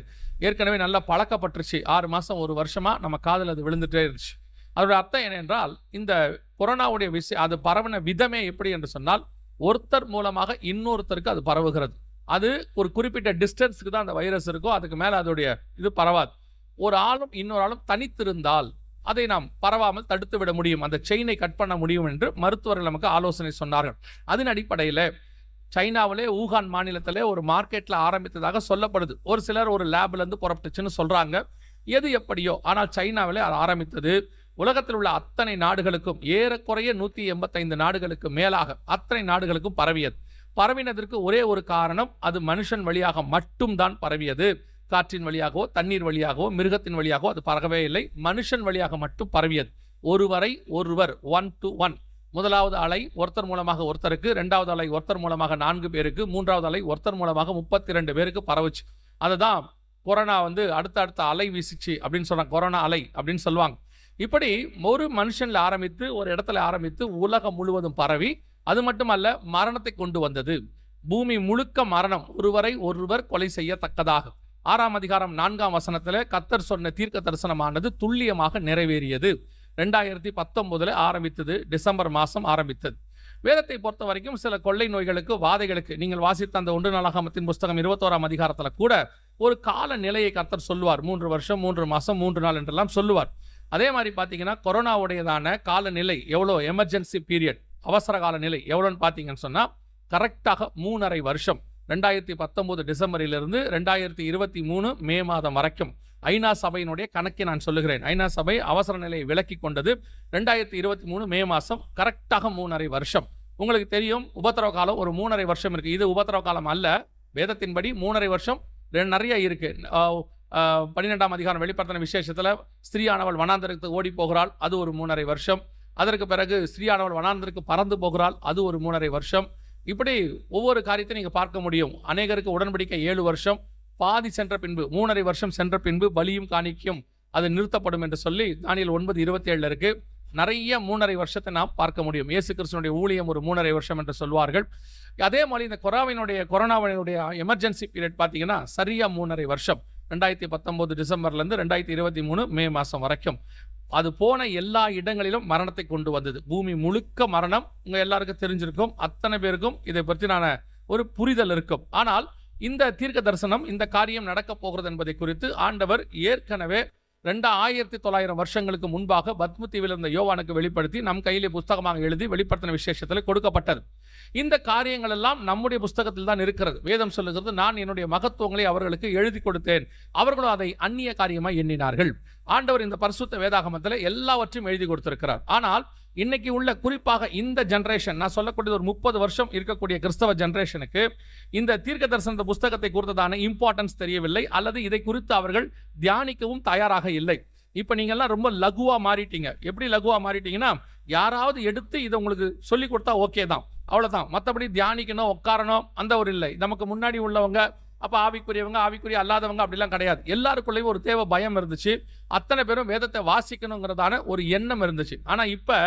B: ஏற்கனவே நல்லா பழக்கப்பட்டுருச்சு. 6 மாதம் 1 வருஷமா நம்ம காதில் அது விழுந்துட்டே இருந்துச்சு. அதோட அர்த்தம் என்னென்றால், இந்த கொரோனாவுடைய அது பரவின விதமே எப்படி என்று சொன்னால், ஒருத்தர் மூலமாக இன்னொருத்தருக்கு அது பரவுகிறது. அது ஒரு குறிப்பிட்ட டிஸ்டன்ஸுக்கு தான் அந்த வைரஸ் இருக்கும். அதுக்கு மேலே அதோடைய இது பரவாது. ஒரு ஆளும் இன்னொரு ஆளும் தனித்திருந்தால் அதை நாம் பரவாமல் தடுத்து விட முடியும், அந்த செயினை கட் பண்ண முடியும் என்று மருத்துவர்கள் நமக்கு ஆலோசனை சொன்னார்கள். அதன் அடிப்படையில் சைனாவிலே ஊகான் மாநிலத்திலே ஒரு மார்க்கெட்டில் ஆரம்பித்ததாக சொல்லப்படுது. ஒரு சிலர் ஒரு லேப்லேருந்து புறப்பட்டுச்சுன்னு சொல்கிறாங்க. எது எப்படியோ, ஆனால் சைனாவிலே அது ஆரம்பித்தது. உலகத்தில் உள்ள அத்தனை நாடுகளுக்கும், ஏறக்குறைய 185 நாடுகளுக்கு மேலாக அத்தனை நாடுகளுக்கும் பரவியது. பரவினதற்கு ஒரே ஒரு காரணம், அது மனுஷன் வழியாக மட்டும்தான் பரவியது. காற்றின் வழியாகவோ, தண்ணீர் வழியாகவோ, மிருகத்தின் வழியாகவோ அது பரவவே இல்லை. மனுஷன் வழியாக மட்டும் பரவியது. ஒருவரை ஒருவர், 1 to 1. முதலாவது அலை ஒருத்தர் மூலமாக ஒருத்தருக்கு, 2வது அலை ஒருத்தர் மூலமாக 4 பேருக்கு, 3வது அலை ஒருத்தர் மூலமாக 32 பேருக்கு பரவுச்சு. அதுதான் கொரோனா அடுத்த அலை வீசிச்சு அப்படின்னு சொல்றாங்க. கொரோனா அலை அப்படின்னு சொல்லுவாங்க. இப்படி ஒரு மனுஷன்ல ஆரம்பித்து, ஒரு இடத்துல ஆரம்பித்து உலகம் முழுவதும் பரவி, அது மட்டுமல்ல மரணத்தை கொண்டு வந்தது. பூமி முழுக்க மரணம், ஒருவரை ஒருவர் கொலை செய்யத்தக்கதாக. 6ஆம் அதிகாரம் 4ஆம் வசனத்தில் கர்த்தர் சொன்ன தீர்க்க தரிசனமானது துல்லியமாக நிறைவேறியது. 2019 ஆரம்பித்தது. டிசம்பர் மாதம் ஆரம்பித்தது. வேதத்தை பொறுத்த வரைக்கும் சில கொள்ளை நோய்களுக்கு, வாதைகளுக்கு, நீங்கள் வாசித்த அந்த 1 நாளாகமத்தின் புஸ்தகம் 21ஆம் அதிகாரத்தில் கூட ஒரு கால நிலையை கர்த்தர் சொல்லுவார். 3 வருஷம், 3 மாதம், 3 நாள் என்றெல்லாம் சொல்லுவார். அதே மாதிரி பார்த்தீங்கன்னா கொரோனாவுடையதான காலநிலை எவ்வளோ, எமர்ஜென்சி பீரியட், அவசர கால நிலை எவ்வளோன்னு பார்த்தீங்கன்னு சொன்னால் கரெக்டாக 3.5 வருஷம், 2019 டிசம்பரிலிருந்து 2023 மே மாதம் வரைக்கும் ஐநா சபையினுடைய கணக்கை நான் சொல்லுகிறேன். ஐநா சபை அவசர நிலையை விலக்கி கொண்டது 2023 மே மாதம், கரெக்டாக 3.5 வருஷம். உங்களுக்கு தெரியும், உபத்திரவ காலம் ஒரு 3.5 வருஷம் இருக்குது. இது உபத்திரவ காலம் அல்ல. வேதத்தின்படி 3.5 வருஷம் நிறைய இருக்குது. 12ஆம் அதிகாரம் வெளிப்படுத்தின விசேஷத்தில் ஸ்திரீயானவள் வனாந்தருக்கு ஓடி போகிறாள், அது ஒரு 3.5 வருஷம். அதற்கு பிறகு ஸ்திரீயானவள் வனாந்தருக்கு பறந்து போகிறாள், அது ஒரு 3.5 வருஷம். இப்படி ஒவ்வொரு காரியத்தையும் நீங்கள் பார்க்க முடியும். அநேகருக்கு உடன்படிக்கை 7 வருஷம், பாதி சென்ற பின்பு 3.5 வருஷம் சென்ற பின்பு பலியும் காணிக்கும் அது நிறுத்தப்படும் என்று சொல்லி தானியேல் 9:27 இருக்கு. நிறைய 3.5 வருஷத்தை நாம் பார்க்க முடியும். இயேசு கிறிஸ்துவினுடைய ஊழியம் ஒரு 3.5 வருஷம் என்று சொல்வார்கள். அதே மாதிரி இந்த கொரோனாவினுடைய எமர்ஜென்சி பீரியட் பார்த்தீங்கன்னா சரியா 3.5 வருஷம், 2019 டிசம்பர்லேருந்து 2023 மே மாதம் வரைக்கும். அது போன எல்லா இடங்களிலும் மரணத்தை கொண்டு வந்தது. பூமி முழுக்க மரணம். உங்கள் எல்லாருக்கும் தெரிஞ்சிருக்கும், அத்தனை பேருக்கும் இதை பற்றினான ஒரு புரிதல் இருக்கும். ஆனால் இந்த தீர்க்க தரிசனம், இந்த காரியம் நடக்கப் போகிறது என்பதை குறித்து ஆண்டவர் ஏற்கனவே 2900 வருஷங்களுக்கு முன்பாக பத்மு தீவில் இருந்த யோவானுக்கு வெளிப்படுத்தி நம் கையிலே புஸ்தகமாக எழுதி வெளிப்படுத்தின விசேஷத்தில் கொடுக்கப்பட்டது. இந்த காரியங்கள் எல்லாம் நம்முடைய புஸ்தகத்தில் தான் இருக்கிறது. வேதம் சொல்லுகிறது, நான் என்னுடைய மகத்துவங்களை அவர்களுக்கு எழுதி கொடுத்தேன், அவர்களும் அதை அந்நிய காரியமாக எண்ணினார்கள். ஆண்டவர் இந்த பரிசுத்த வேதாகமத்தில் எல்லாவற்றையும் எழுதி கொடுத்திருக்கிறார். ஆனால் இன்னைக்கு உள்ள குறிப்பாக இந்த ஜெனரேஷன், நான் சொல்லக்கூடியது ஒரு 30 வருஷம் இருக்கக்கூடிய கிறிஸ்தவ ஜெனரேஷனுக்கு இந்த தீர்க்க தரிசன புஸ்தகத்தை குறித்ததான இம்பார்ட்டன்ஸ் தெரியவில்லை, அல்லது இதை குறித்து அவர்கள் தியானிக்கவும் தயாராக இல்லை. இப்போ நீங்கள்லாம் ரொம்ப லகுவா மாறிட்டீங்க. எப்படி லகுவா மாறிட்டீங்கன்னா, யாராவது எடுத்து இதை உங்களுக்கு சொல்லி கொடுத்தா ஓகே தான், அவ்வளோதான். மற்றபடி தியானிக்கணும், உட்காரணும் அந்த ஒரு இல்லை. நமக்கு முன்னாடி உள்ளவங்க அப்போ ஆவிக்குரியவங்க, ஆவிக்குரிய அல்லாதவங்க அப்படிலாம் கிடையாது. எல்லாருக்குள்ளேயும் ஒரு தேவ பயம் இருந்துச்சு. அத்தனை பேரும் வேதத்தை வாசிக்கணுங்கிறதான ஒரு எண்ணம் இருந்துச்சு. ஆனால் இப்போ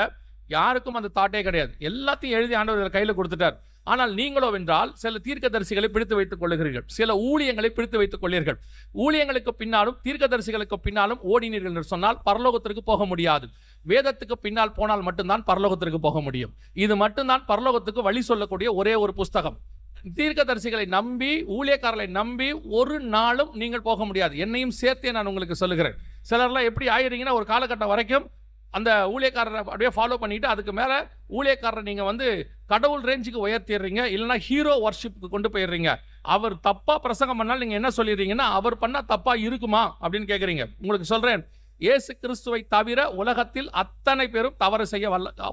B: யாருக்கும் அந்த தாட்டே கிடையாது. எல்லாத்தையும் எழுதி ஆண்டவர் கையில் கொடுத்துட்டார். ஆனால் நீங்களோ வென்றால் சில தீர்க்கதரிசிகளை பிடித்து வைத்துக் கொள்ளுகிறீர்கள், சில ஊழியங்களை பிடித்து வைத்துக் கொள்ளீர்கள். ஊழியங்களுக்கு பின்னாலும் தீர்க்கதரிசிகளுக்கு பின்னாலும் ஓடினீர்கள் என்று சொன்னால் பரலோகத்திற்கு போக முடியாது. வேதத்துக்கு பின்னால் போனால் மட்டும்தான் பரலோகத்திற்கு போக முடியும். இது மட்டும்தான் பரலோகத்துக்கு வழி சொல்லக்கூடிய ஒரே ஒரு புஸ்தகம். தீர்க்கதரிசிகளை நம்பி, ஊழியக்காரர்களை நம்பி ஒரு நாளும் நீங்கள் போக முடியாது. என்னையும் சேர்த்தே நான் உங்களுக்கு சொல்லுகிறேன். சிலர்லாம் எப்படி ஆயிடுறீங்கன்னா, ஒரு காலகட்டம் வரைக்கும் அந்த ஊழியக்காரரை அப்படியே ஃபாலோ பண்ணிட்டு அதுக்கு மேலே ஊழியக்காரரை நீங்கள் கடவுள் ரேஞ்சுக்கு உயர்த்திடுறீங்க, இல்லைனா ஹீரோ வர்ஷிப்புக்கு கொண்டு போயிடுறீங்க. அவர் தப்பாக பிரசங்கம் பண்ணால் நீங்கள் என்ன சொல்லிடுறீங்கன்னா, அவர் பண்ணால் தப்பாக இருக்குமா அப்படின்னு கேட்குறீங்க. உங்களுக்கு சொல்கிறேன், இயேசு கிறிஸ்துவை தவிர உலகத்தில் அத்தனை பேரும் தவறு செய்ய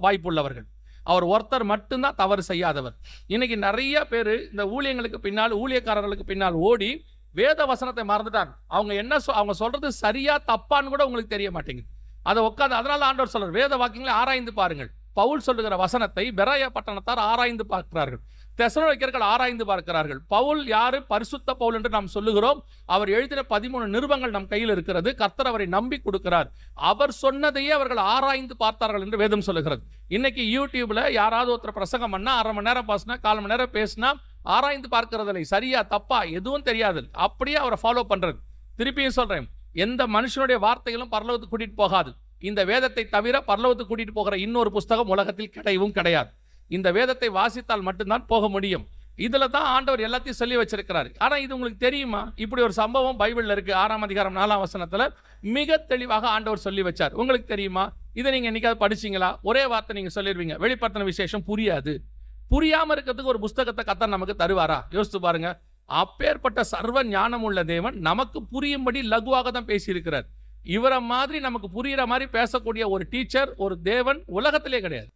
B: வாய்ப்புள்ளவர்கள். அவர் ஒருத்தர் மட்டும்தான் தவறு செய்யாதவர். இன்னைக்கு நிறைய பேர் இந்த ஊழியங்களுக்கு பின்னால், ஊழியக்காரர்களுக்கு பின்னால் ஓடி வேத வசனத்தை மறந்துட்டாங்க. அவங்க சொல்றது சரியா தப்பான்னு கூட உங்களுக்கு தெரிய மாட்டேங்குது. அதை உட்காந்து, அதனால ஆண்டவர் சொல்றார், வேத வாக்கியங்களை ஆராய்ந்து பாருங்கள். பவுல் சொல்லுகிற வசனத்தை பெராயா பட்டணத்தார் ஆராய்ந்து பார்க்கிறார்கள், தெசலோனிக்கர்கள் ஆராய்ந்து பார்க்கிறார்கள். பவுல் யாரு? பரிசுத்த பவுல் என்று நாம் சொல்லுகிறோம். அவர் எழுதின 13 நிருபங்கள் நம் கையில் இருக்கிறது. கர்த்தர் அவரை நம்பி கொடுக்கிறார். அவர் சொன்னதையே அவர்கள் ஆராய்ந்து பார்த்தார்கள் என்று வேதம் சொல்லுகிறது. இன்னைக்கு யூடியூப்ல யாராவது ஒருத்தர் பிரசங்கம் பண்ணா, 1/2 மணி நேரம் பேசினா, 1/4 மணி நேரம் பேசினா, ஆராய்ந்து பார்க்கிறதில்லை, சரியா தப்பா எதுவும் தெரியாது, அப்படியே அவரை ஃபாலோ பண்றது. திருப்பியும் சொல்றேன், எந்த மனுஷனுடைய வார்த்தைகளும் பரலோகத்துக்கு கூட்டிட்டு போகாது. இந்த வேதத்தை தவிர பரலோகத்துக்கு கூட்டிட்டு போகிற இன்னொரு புஸ்தகம் உலகத்தில் கிடையவும் கிடையாது. இந்த வேதத்தை வாசித்தால் மட்டும்தான் போக முடியும். இதுல தான் ஆண்டவர் எல்லாத்தையும் சொல்லி வச்சிருக்கிறார். ஆனா இது உங்களுக்கு தெரியுமா? இப்படி ஒரு சம்பவம் பைபிள்ல இருக்கு. 6ஆம் அதிகாரம் 4ஆம் வசனத்துல மிக தெளிவாக ஆண்டவர் சொல்லி வச்சார். உங்களுக்கு தெரியுமா? இதை நீங்க என்னைக்காவது படிச்சீங்களா? ஒரே வார்த்தை நீங்க சொல்லிடுவீங்க, வெளிப்படுத்தின விசேஷம் புரியாது. புரியாம இருக்கிறதுக்கு ஒரு புஸ்தகத்தை கர்த்தர் நமக்கு தருவாரா? யோசித்து பாருங்க. அப்பேற்பட்ட சர்வ ஞானம் உள்ள தேவன் நமக்கு புரியும்படி லகுவாக தான் பேசியிருக்கிறார். இவரை மாதிரி நமக்கு புரிகிற மாதிரி பேசக்கூடிய ஒரு டீச்சர், ஒரு தேவன் உலகத்திலே கிடையாது.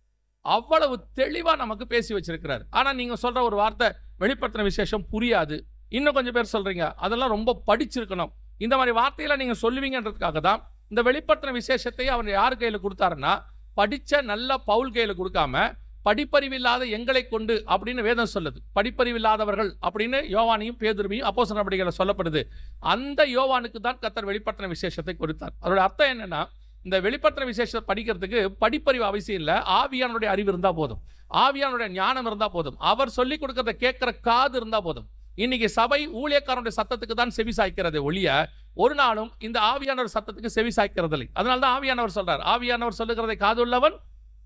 B: அவ்வளவு தெளிவா நமக்கு பேசி வச்சிருக்கிறார். ஆனா நீங்க சொல்ற ஒரு வார்த்தை, வெளிப்படுத்தின விசேஷம் புரியாது. இன்னும் கொஞ்சம் பேர் சொல்றீங்க, அதெல்லாம் ரொம்ப படிச்சிருக்கணும். இந்த மாதிரி வார்த்தையெல்லாம் நீங்க சொல்லுவீங்கன்றதுக்காக தான் இந்த வெளிப்படுத்தின விசேஷத்தை அவர் யார் கையில் கொடுத்தாருன்னா, படிச்ச நல்ல பவுல் கையில் கொடுக்காம படிப்பறிவில்லாத எங்களை கொண்டு அப்படின்னு வேதம் சொல்லுது. படிப்பறிவில்லாதவர்கள் அப்படின்னு யோவானையும் பேதுருவையும் அப்போஸ்தலர் நடவடிக்கைகளில் சொல்லப்படுது. அந்த யோவானுக்கு தான் கர்த்தர் வெளிப்படுத்தின விசேஷத்தை கொடுத்தார். அதோட அர்த்தம் என்னன்னா, இந்த வெளிப்படுத்தின விசேஷத்தை படிக்கிறதுக்கு படிப்பறிவு அவசியம் இல்லை, ஆவியானுடைய அறிவு இருந்தால் போதும், ஆவியானுடைய ஞானம் இருந்தால் போதும், அவர் சொல்லிக் கொடுக்கறத கேட்கிற காது இருந்தால் போதும். இன்னைக்கு சபை ஊழியக்காரனுடைய சத்தத்துக்கு தான் செவி சாய்க்கிறதே ஒழிய ஒரு நாளும் இந்த ஆவியானவர் சத்தத்துக்கு செவி சாய்க்கிறதில்லை. அதனால தான் ஆவியானவர் சொல்றார், ஆவியானவர் சொல்லுகிறதை காதுள்ளவன்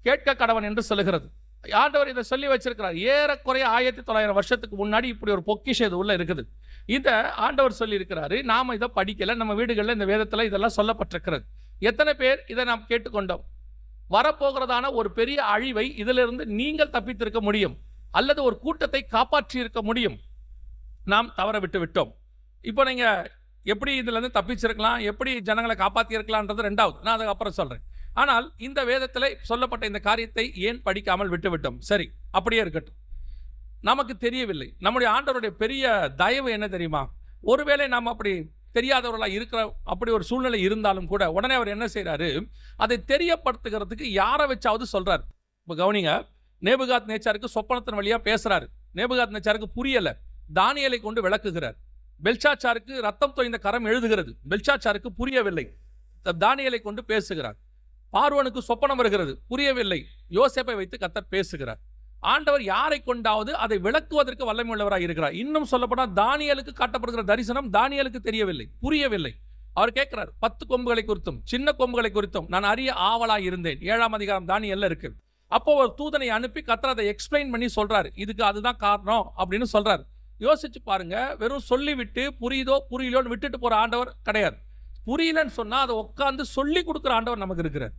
B: கேட்க கடவன் என்று சொல்லுகிறது. ஆண்டவர் இதை சொல்லி வச்சிருக்கிறார். ஏறக்குறைய 1900 வருஷத்துக்கு முன்னாடி இப்படி ஒரு பொக்கிஷம் இது உள்ள இருக்குது. இதை ஆண்டவர் சொல்லி இருக்கிறாரு. நாம இதை படிக்கல, நம்ம வீடுகளில் இந்த வேதத்தில் இதெல்லாம் சொல்லப்பட்டிருக்கிறது. எத்தனை பேர் இதை நாம் கேட்டுக்கொண்டோம்? வரப்போகிறதான ஒரு பெரிய அழிவை இதிலிருந்து நீங்கள் தப்பித்திருக்க முடியும், அல்லது ஒரு கூட்டத்தை காப்பாற்றி இருக்க முடியும். நாம் தவற விட்டு விட்டோம். இப்போ நீங்க எப்படி இதுலேருந்து தப்பிச்சிருக்கலாம், எப்படி ஜனங்களை காப்பாற்றியிருக்கலான்றது ரெண்டாவது, நான் அதுக்கு அப்புறம் சொல்றேன். ஆனால் இந்த வேதத்தில் சொல்லப்பட்ட இந்த காரியத்தை ஏன் படிக்காமல் விட்டுவிட்டோம்? சரி, அப்படியே இருக்கட்டும், நமக்கு தெரியவில்லை. நம்முடைய ஆண்டவருடைய பெரிய தயவு என்ன தெரியுமா? ஒருவேளை நாம் அப்படி தெரியாதவர்களாக இருக்கிற அப்படி ஒரு சூழ்நிலை இருந்தாலும் கூட உடனே அவர் என்ன செய்கிறாரு, அதை தெரியப்படுத்துகிறதுக்கு யாரை வச்சாவது சொல்றாரு. இப்போ கவனிங்க, நேபுகாத் நேச்சாருக்கு சொப்பனத்தின் வழியாக பேசுறாரு. நேபுகாத் நேச்சாருக்கு புரியலை, தானியேலை கொண்டு விளக்குகிறார். பெல்ஷாச்சாருக்கு ரத்தம் தோய்ந்த கரம் எழுதுகிறது, பெல்ஷாச்சாருக்கு புரியவில்லை, தானியேலை கொண்டு பேசுகிறார். பார்வோனுக்கு சொப்பனம் வருகிறது, புரியவில்லை, யோசேப்பை வைத்து கர்த்தர் பேசுகிறார். ஆண்டவர் யாரை கொண்டாவது அதை விளக்குவதற்கு வல்லமை உள்ளவராக இருக்கிறார். இன்னும் சொல்லப்போனால் தானியேலுக்கு காட்டப்படுகிற தரிசனம் தானியேலுக்கு தெரியவில்லை, புரியவில்லை. அவர் கேட்கிறார், 10 கொம்புகளை குறித்தும் சின்ன கொம்புகளை குறித்தும் நான் அறிய ஆவலாக இருந்தேன். 7ஆம் அதிகாரம் தானியேல்ல இருக்கு. அப்போ ஒரு தூதனை அனுப்பி கர்த்தர் அதை எக்ஸ்பிளைன் பண்ணி சொல்றாரு, இதுக்கு அதுதான் காரணம் அப்படின்னு சொல்றாரு. யோசிச்சு பாருங்க, வெறும் சொல்லிவிட்டு புரியுதோ புரியலோன்னு விட்டுட்டு போற ஆண்டவர் கிடையாது. புரியலன்னு சொன்னா அதை உட்காந்து சொல்லி கொடுக்குற ஆண்டவர் நமக்கு இருக்கிறார்.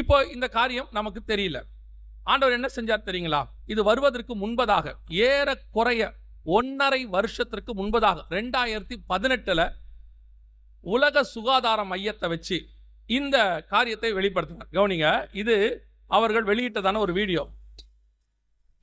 B: இப்போ இந்த காரியம் நமக்கு தெரியல, ஆண்டவர் என்ன செஞ்சார் தெரியுங்களா? இது வருவதற்கு முன்பதாக, ஏறக்குறைய 1.5 வருஷத்திற்கு முன்பதாக 2018 உலக சுகாதார மையத்தை வச்சு இந்த காரியத்தை வெளிப்படுத்தினார். கவனிங்க, இது அவர்கள் வெளியிட்டதான ஒரு வீடியோ.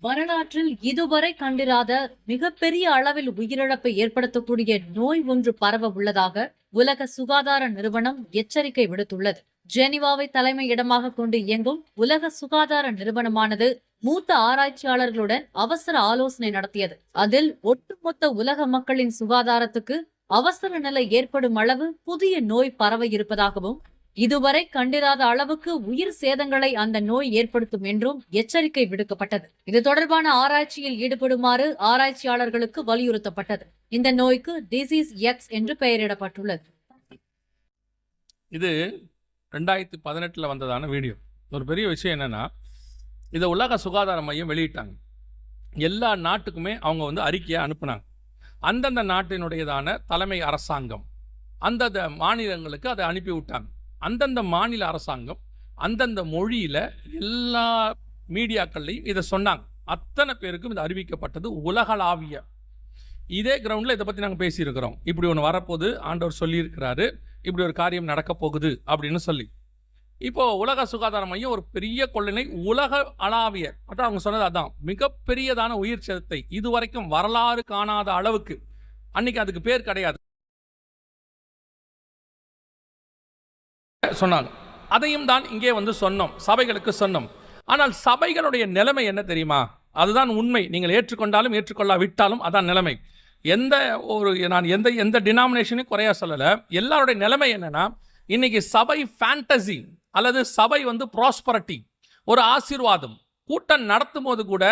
C: வரலாற்றில் இதுவரை கண்டிராத மிகப்பெரிய அளவில் உயிரிழப்பை ஏற்படுத்தக்கூடிய நோய் ஒன்று பரவ உள்ளதாக உலக சுகாதார நிறுவனம் எச்சரிக்கை விடுத்துள்ளது. ஜெனீவாவை தலைமை இடமாக கொண்டு இயங்கும் உலக சுகாதார நிறுவனமானது மூத்த ஆராய்ச்சியாளர்களுடன் அவசர ஆலோசனை நடத்தியது. அதில் ஒட்டுமொத்த உலக மக்களின் சுகாதாரத்துக்கு அவசர நிலை ஏற்படும் அளவு புதிய நோய் பரவ இருப்பதாகவும், இதுவரை கண்டிராத அளவுக்கு உயிர் சேதங்களை அந்த நோய் ஏற்படுத்தும் என்றும் எச்சரிக்கை விடுக்கப்பட்டது. இது தொடர்பான ஆராய்ச்சியில் ஈடுபடுமாறு ஆராய்ச்சியாளர்களுக்கு வலியுறுத்தப்பட்டது. இந்த நோய்க்கு டிசீஸ் எக்ஸ் என்று பெயரிடப்பட்டுள்ளது.
B: இது 2018 வந்ததான வீடியோ. ஒரு பெரிய விஷயம் என்னன்னா, இதை உலக சுகாதார மையம் வெளியிட்டாங்க. எல்லா நாட்டுக்குமே அவங்க அறிக்கையை அனுப்புனாங்க. அந்தந்த நாட்டினுடையதான தலைமை அரசாங்கம் அந்தந்த மாநிலங்களுக்கு அதை அனுப்பி விட்டாங்க. அந்தந்த மாநில அரசாங்கம் அந்தந்த மொழியில் எல்லா மீடியாக்கள்லையும் இதை சொன்னாங்க. அத்தனை பேருக்கும் இது அறிவிக்கப்பட்டது உலகளாவிய. இதே கிரவுண்டில் இதை பற்றி நாங்கள் பேசியிருக்கிறோம். இப்படி ஒன்று வரப்போகுது, ஆண்டவர் சொல்லியிருக்கிறாரு, இப்படி ஒரு காரியம் நடக்க போகுது அப்படின்னு சொல்லி. இப்போது உலக சுகாதார மையம் ஒரு பெரிய கொள்ளினை உலக அளவிய, அதான் அவங்க சொன்னது அதான், மிகப்பெரியதான உயிர் சேதத்தை இதுவரைக்கும் வரலாறு காணாத அளவுக்கு, அன்னைக்கு அதுக்கு பேர் கிடையாது சொன்னாங்க. அதையும் தான் இங்கே சொன்னோம், சபைகளுக்கு சொன்னோம். ஆனால் சபைகளுடைய நிலைமை என்ன தெரியுமா? அதுதான் உண்மை. நீங்கள் ஏற்றுக்கொண்டாலும் ஏற்றுக்கொள்ளாவிட்டாலும் அதான் நிலைமை. நான் எந்த டினாமினேஷனையும் குறையா சொல்லலை. எல்லாருடைய நிலைமை என்னன்னா, இன்னைக்கு சபை ஃபேண்டசி அல்லது சபை ப்ராஸ்பரிட்டி, ஒரு ஆசீர்வாதம். கூட்டம் நடத்தும் போது கூட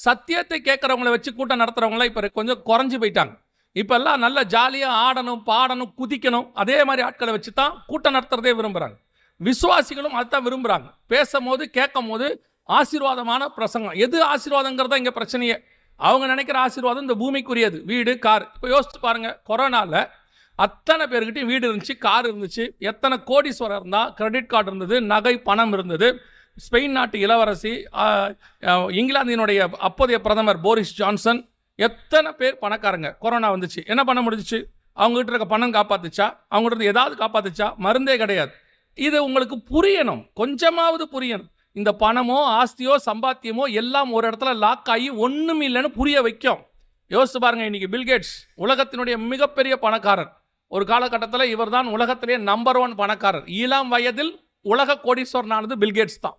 B: சத்தியத்தை கேட்குறவங்களை வச்சு கூட்டம் நடத்துறவங்களாம் இப்போ கொஞ்சம் குறைஞ்சி போயிட்டாங்க. இப்பெல்லாம் நல்ல ஜாலியாக ஆடணும், பாடணும், குதிக்கணும், அதே மாதிரி ஆட்களை வச்சு தான் கூட்டம் நடத்துறதே விரும்புகிறாங்க. விசுவாசிகளும் அதுதான் விரும்புகிறாங்க. பேசும் போது கேட்கும் போது ஆசீர்வாதமான பிரசங்கம். எது ஆசீர்வாதங்கிறதா இங்கே பிரச்சனையே. அவங்க நினைக்கிற ஆசீர்வாதம் இந்த பூமிக்குரியது, வீடு, கார். இப்போ யோசிச்சு பாருங்கள், கொரோனாவில் அத்தனை பேர்கிட்டையும் வீடு இருந்துச்சு, கார் இருந்துச்சு, எத்தனை கோடீஸ்வரர் இருந்தால், கிரெடிட் கார்டு இருந்தது, நகை பணம் இருந்தது. ஸ்பெயின் நாட்டு இளவரசி, இங்கிலாந்தினுடைய அப்போதைய பிரதமர் போரிஸ் ஜான்சன், எத்தனை பேர் பணக்காரங்க. கொரோனா வந்துச்சு, என்ன பண்ண முடிஞ்சிச்சு? அவங்ககிட்ட இருக்க பணம் காப்பாத்துச்சா? அவங்ககிட்ட இருந்து ஏதாவது காப்பாத்துச்சா? மருந்தே கிடையாது. இது உங்களுக்கு புரியணும், கொஞ்சமாவது புரியணும். இந்த பணமோ ஆஸ்தியோ சம்பாத்தியமோ எல்லாம் ஒரு இடத்துல லாக் ஆகி ஒன்றும் இல்லைன்னு புரிய வைக்கும். யோசிச்சு பாருங்க, இன்னைக்கு பில்கேட்ஸ் உலகத்தினுடைய மிகப்பெரிய பணக்காரர். ஒரு காலகட்டத்தில் இவர் தான் உலகத்திலேயே நம்பர் 1 பணக்காரர். இளம் வயதில் உலக கோடீஸ்வரனானது பில்கேட்ஸ் தான்.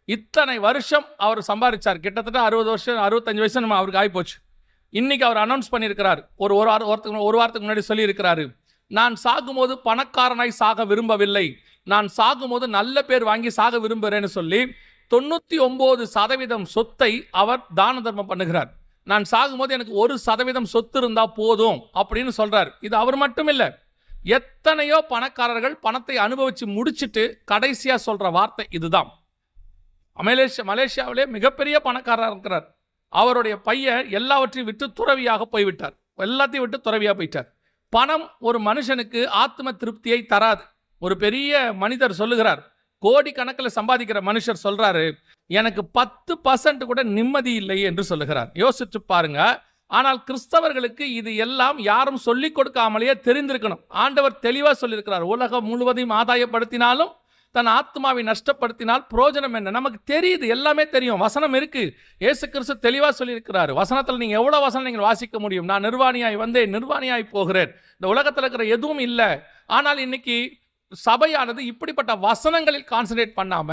B: இத்தனை வருஷம் அவர் சம்பாதிச்சார். கிட்டத்தட்ட 60 வருஷம் 65 வயசு நம்ம அவருக்கு ஆகிப்போச்சு. இன்னைக்கு அவர் அனௌன்ஸ் பண்ணியிருக்கிறார், ஒரு வாரத்துக்கு முன்னாடி சொல்லியிருக்கிறாரு, நான் சாகும்போது பணக்காரனாய் சாக விரும்பவில்லை, நான் சாகும்போது நல்ல பேர் வாங்கி சாக விரும்புகிறேன்னு சொல்லி 99% சொத்தை அவர் தான தர்மம் பண்ணுகிறார். நான் சாகும்போது எனக்கு 1% சொத்து இருந்தா போதும் அப்படின்னு சொல்றார். இது அவர் மட்டும் இல்லை, எத்தனையோ பணக்காரர்கள் பணத்தை அனுபவிச்சு முடிச்சுட்டு கடைசியா சொல்ற வார்த்தை இதுதான். மலேசியாவிலே மிகப்பெரிய பணக்காரர் இருக்கிறார். அவருடைய பையன் எல்லாவற்றையும் விட்டு துறவியாக போய்விட்டார். எல்லாத்தையும் விட்டு துறவியாக போயிட்டார். பணம் ஒரு மனுஷனுக்கு ஆத்ம திருப்தியை தராது. ஒரு பெரிய மனிதர் சொல்லுகிறார், கோடி கணக்கில் சம்பாதிக்கிற மனுஷர் சொல்றாரு, எனக்கு 10% கூட நிம்மதி இல்லை என்று சொல்லுகிறார். யோசிச்சு பாருங்க. ஆனால் கிறிஸ்தவர்களுக்கு இது எல்லாம் யாரும் சொல்லிக் கொடுக்காமலேயே தெரிந்திருக்கணும். ஆண்டவர் தெளிவாக சொல்லியிருக்கிறார், உலகம் முழுவதையும் ஆதாயப்படுத்தினாலும் தன் ஆத்மாவை நஷ்டப்படுத்தினால் பிரயோஜனம் என்ன? நமக்கு தெரியுது, எல்லாமே தெரியும், வசனம் இருக்கு. இயேசு கிறிஸ்து தெளிவாக சொல்லியிருக்கிறார். வசனத்தில் நீங்கள் எவ்வளோ வசனம் நீங்கள் வாசிக்க முடியும்? நான் நிர்வாணியாய் வந்தேன், நிர்வாணியாய் போகிறேன். இந்த உலகத்தில் இருக்கிற எதுவும் இல்லை. ஆனால் இன்னைக்கு சபையானது இப்படிப்பட்ட வசனங்களில் கான்சன்ட்ரேட் பண்ணாம,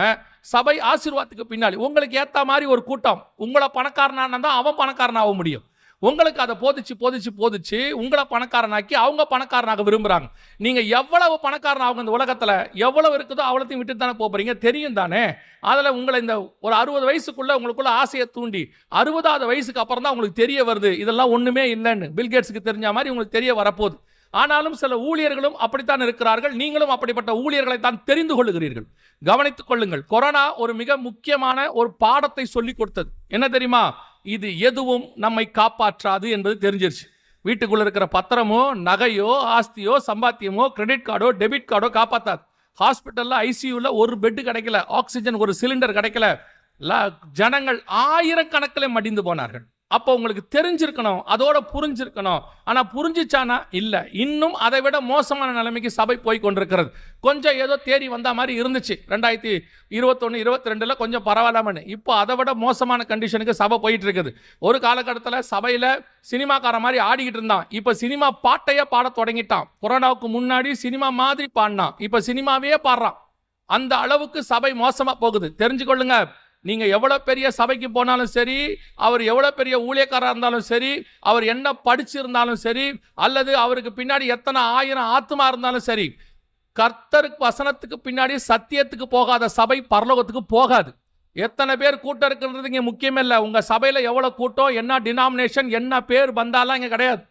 B: சபை ஆசீர்வாதத்துக்கு பின்னாடி உங்களுக்கு ஏற்ற மாதிரி ஒரு கூட்டம், உங்களை பணக்காரனான தான் அவன் பணக்காரனாக முடியும். உங்களுக்கு அதை போதிச்சு உங்களை பணக்காரனாக்கி அவங்க பணக்காரனாக விரும்புகிறாங்க. நீங்கள் எவ்வளவு பணக்காரனாக இந்த உலகத்தில் எவ்வளவு இருக்குதோ அவ்வளோத்தையும் விட்டு தானே போகிறீங்க, தெரியும் தானே. அதில் உங்களை இந்த ஒரு 60 வயசுக்குள்ளே உங்களுக்குள்ள ஆசையை தூண்டி 60வது வயசுக்கு அப்புறம் தான் உங்களுக்கு தெரிய வருது இதெல்லாம் ஒன்றுமே இல்லைன்னு. பில்கேட்ஸுக்கு தெரிஞ்ச மாதிரி உங்களுக்கு தெரிய வரப்போகுது. ஆனாலும் சில ஊழியர்களும் அப்படித்தான் இருக்கிறார்கள். நீங்களும் அப்படிப்பட்ட ஊழியர்களை தான் தெரிந்து கொள்ளுகிறீர்கள். கவனித்துக் கொள்ளுங்கள். கொரோனா ஒரு மிக முக்கியமான ஒரு பாடத்தை சொல்லிக் கொடுத்தது. என்ன தெரியுமா? இது எதுவும் நம்மை காப்பாற்றாது என்பது தெரிஞ்சிருச்சு. வீட்டுக்குள்ள இருக்கிற பத்திரமோ, நகையோ, ஆஸ்தியோ, சம்பாத்தியமோ, கிரெடிட் கார்டோ, டெபிட் கார்டோ காப்பாற்றாது. ஹாஸ்பிட்டலில் ஐசியூவில் ஒரு பெட்டு கிடைக்கல, ஆக்சிஜன் ஒரு சிலிண்டர் கிடைக்கல, ஜனங்கள் 1000 கணக்கில் மடிந்து போனார்கள். அப்போ உங்களுக்கு தெரிஞ்சிருக்கணும், அதோட புரிஞ்சிருக்கணும். ஆனால் புரிஞ்சிச்சானா? இல்லை. இன்னும் அதை விட மோசமான நிலைமைக்கு சபை போய் கொண்டிருக்கிறது. கொஞ்சம் ஏதோ தேடி வந்த மாதிரி இருந்துச்சு 2021, 22 கொஞ்சம் பரவாயில்லாமன்னு. இப்போ அதை விட மோசமான கண்டிஷனுக்கு சபை போயிட்டு இருக்குது. ஒரு காலகட்டத்தில் சபையில் சினிமாக்கார மாதிரி ஆடிக்கிட்டு இருந்தான், இப்போ சினிமா பாட்டையே பாட தொடங்கிட்டான். கொரோனாவுக்கு முன்னாடி சினிமா மாதிரி பாடினான், இப்போ சினிமாவே பாடுறான். அந்த அளவுக்கு சபை மோசமாக போகுது. தெரிஞ்சுக்கொள்ளுங்க, நீங்க எவ்வளவு பெரிய சபைக்கு போனாலும் சரி, அவர் எவ்வளவு பெரிய ஊழியக்காரா இருந்தாலும் சரி, அவர் என்ன படிச்சிருந்தாலும் சரி, அல்லது அவருக்கு பின்னாடி எத்தனை 1000 ஆத்துமா இருந்தாலும் சரி, கர்த்தருக்கு வசனத்துக்கு பின்னாடி சத்தியத்துக்கு போகாத சபை பரலோகத்துக்கு போகாது. எத்தனை பேர் கூட்டம் இருக்குன்றது இங்கே முக்கியமே இல்லை. உங்க சபையில எவ்வளவு கூட்டம், என்ன டினாமினேஷன், என்ன பேர் வந்தாலும் இங்க கிடையாது.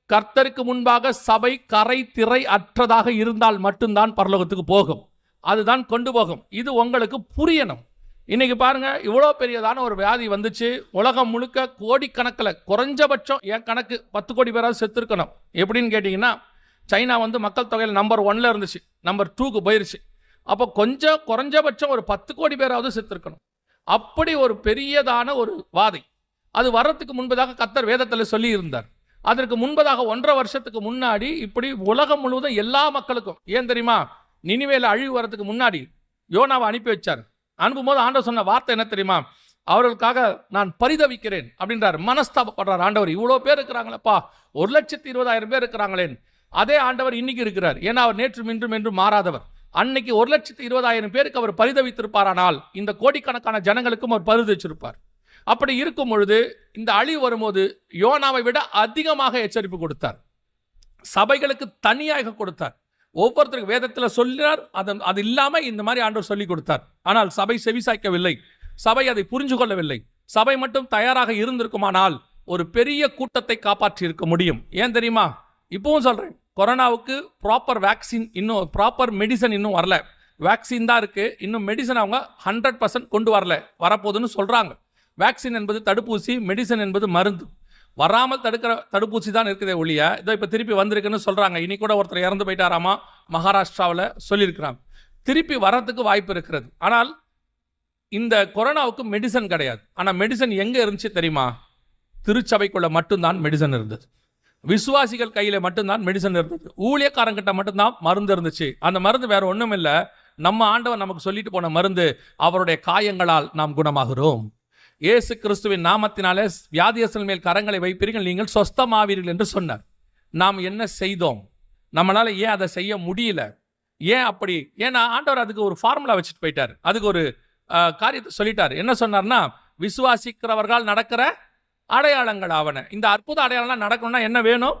B: கர்த்தருக்கு முன்பாக சபை கரை திரை அற்றதாக இருந்தால் மட்டும்தான் பரலோகத்துக்கு போகும். அதுதான் கொண்டு போகும். இது உங்களுக்கு புரியணும். இன்னைக்கு பாருங்க, இவ்வளோ பெரியதான ஒரு வியாதி வந்துச்சு. உலகம் முழுக்க கோடிக்கணக்கில், குறைஞ்சபட்சம் என் கணக்கு 10 கோடி பேராவது செத்துருக்கணும். எப்படின்னு கேட்டிங்கன்னா, சைனா வந்து மக்கள் தொகையில் நம்பர் 1ல் இருந்துச்சு, நம்பர் 2க்கு போயிருச்சு. அப்போ கொஞ்சம் குறைஞ்சபட்சம் ஒரு 10 கோடி பேராவது செத்துருக்கணும். அப்படி ஒரு பெரியதான ஒரு வாதை. அது வர்றதுக்கு முன்பதாக கர்த்தர் வேதத்தில் சொல்லி இருந்தார். அதற்கு முன்பதாக 1.5 வருஷத்துக்கு முன்னாடி இப்படி உலகம் முழுவதும் எல்லா மக்களுக்கும், ஏன் தெரியுமா, நினிவேல அழிவு வரதுக்கு முன்னாடி யோனாவை அனுப்பி வச்சார். அனுப்பும்போது ஆண்டவர் சொன்ன வார்த்தை என்ன தெரியுமா, அவர்களுக்காக நான் பரிதவிக்கிறேன் அப்படின்றார். மனஸ்தாபப்படுறார் ஆண்டவர். இவ்வளோ பேர் இருக்கிறாங்களப்பா, 1,20,000 பேர் இருக்கிறாங்களேன். அதே ஆண்டவர் இன்னைக்கு இருக்கிறார். ஏன்னா அவர் நேற்றும் இன்றும் என்றும் மாறாதவர். அன்னைக்கு 1,20,000 பேருக்கு அவர் பரிதவித்திருப்பாரானால் இந்த கோடிக்கணக்கான ஜனங்களுக்கும் அவர் பரிதவிச்சிருப்பார். அப்படி இருக்கும் பொழுது இந்த அழிவு வரும்போது யோனாவை விட அதிகமாக எச்சரிப்பு கொடுத்தார். சபைகளுக்கு தனியாக கொடுத்தார். ஒவ்வொருத்தருக்கு வேதத்தில் சொல்லினார். அது இல்லாம இந்த மாதிரி ஆண்டவர் சொல்லி கொடுத்தார். ஆனால் சபை செவிசாய்க்கவில்லை. சபை அதை புரிஞ்சு கொள்ளவில்லை. சபை மட்டும் தயாராக இருந்திருக்குமானால் ஒரு பெரிய கூட்டத்தை காப்பாற்றி இருக்க முடியும். ஏன் தெரியுமா, இப்பவும் சொல்றேன், கொரோனாவுக்கு ப்ராப்பர் வேக்சின், இன்னும் ப்ராப்பர் மெடிசன் இன்னும் வரல. வேக்சின் தான் இருக்கு, இன்னும் மெடிசன் அவங்க 100% கொண்டு வரல. வரப்போகுதுன்னு சொல்றாங்க. வேக்சின் என்பது தடுப்பூசி, மெடிசன் என்பது மருந்து. வராமல் தடுக்கிற தடுப்பூசி தான் இருக்குதே ஒழிய, இதோ இப்போ திருப்பி வந்திருக்குன்னு சொல்றாங்க. இன்னைக்கு கூட ஒருத்தர் இறந்து போயிட்டாராமா, மகாராஷ்டிராவில் சொல்லியிருக்கிறாங்க. திருப்பி வர்றதுக்கு வாய்ப்பு இருக்கிறது. ஆனால் இந்த கொரோனாவுக்கு மெடிசன் கிடையாது. ஆனால் மெடிசன் எங்கே இருந்துச்சு தெரியுமா, திருச்சபைக்குள்ள மட்டும்தான் மெடிசன் இருந்தது. விசுவாசிகள் கையில் மட்டும்தான் மெடிசன் இருந்தது. ஊழியக்காரங்கிட்ட மட்டும்தான் மருந்து இருந்துச்சு. அந்த மருந்து வேற ஒன்றும் இல்லை, நம்ம ஆண்டவர் நமக்கு சொல்லிட்டு போன மருந்து. அவருடைய காயங்களால் நாம் குணமாகிறோம். இயேசு கிறிஸ்துவின் நாமத்தினாலே வியாதியஸ்தர்கள் மேல் கரங்களை வைப்பீர்கள், நீங்கள் சொஸ்தமாவீர்கள் என்று சொன்னார். நாம் என்ன செய்தோம்? நம்மளால ஏன் அதை செய்ய முடியல? ஏன் அப்படி? ஏன்னா ஆண்டவர் அதுக்கு ஒரு ஃபார்முலா வச்சுட்டு போயிட்டார். அதுக்கு ஒரு காரியத்தை சொல்லிட்டார். என்ன சொன்னார்னா, விசுவாசிக்கிறவர்கள் நடக்கிற அடையாளங்கள் ஆவன. இந்த அற்புத அடையாளம்லாம் நடக்கணும்னா என்ன வேணும்?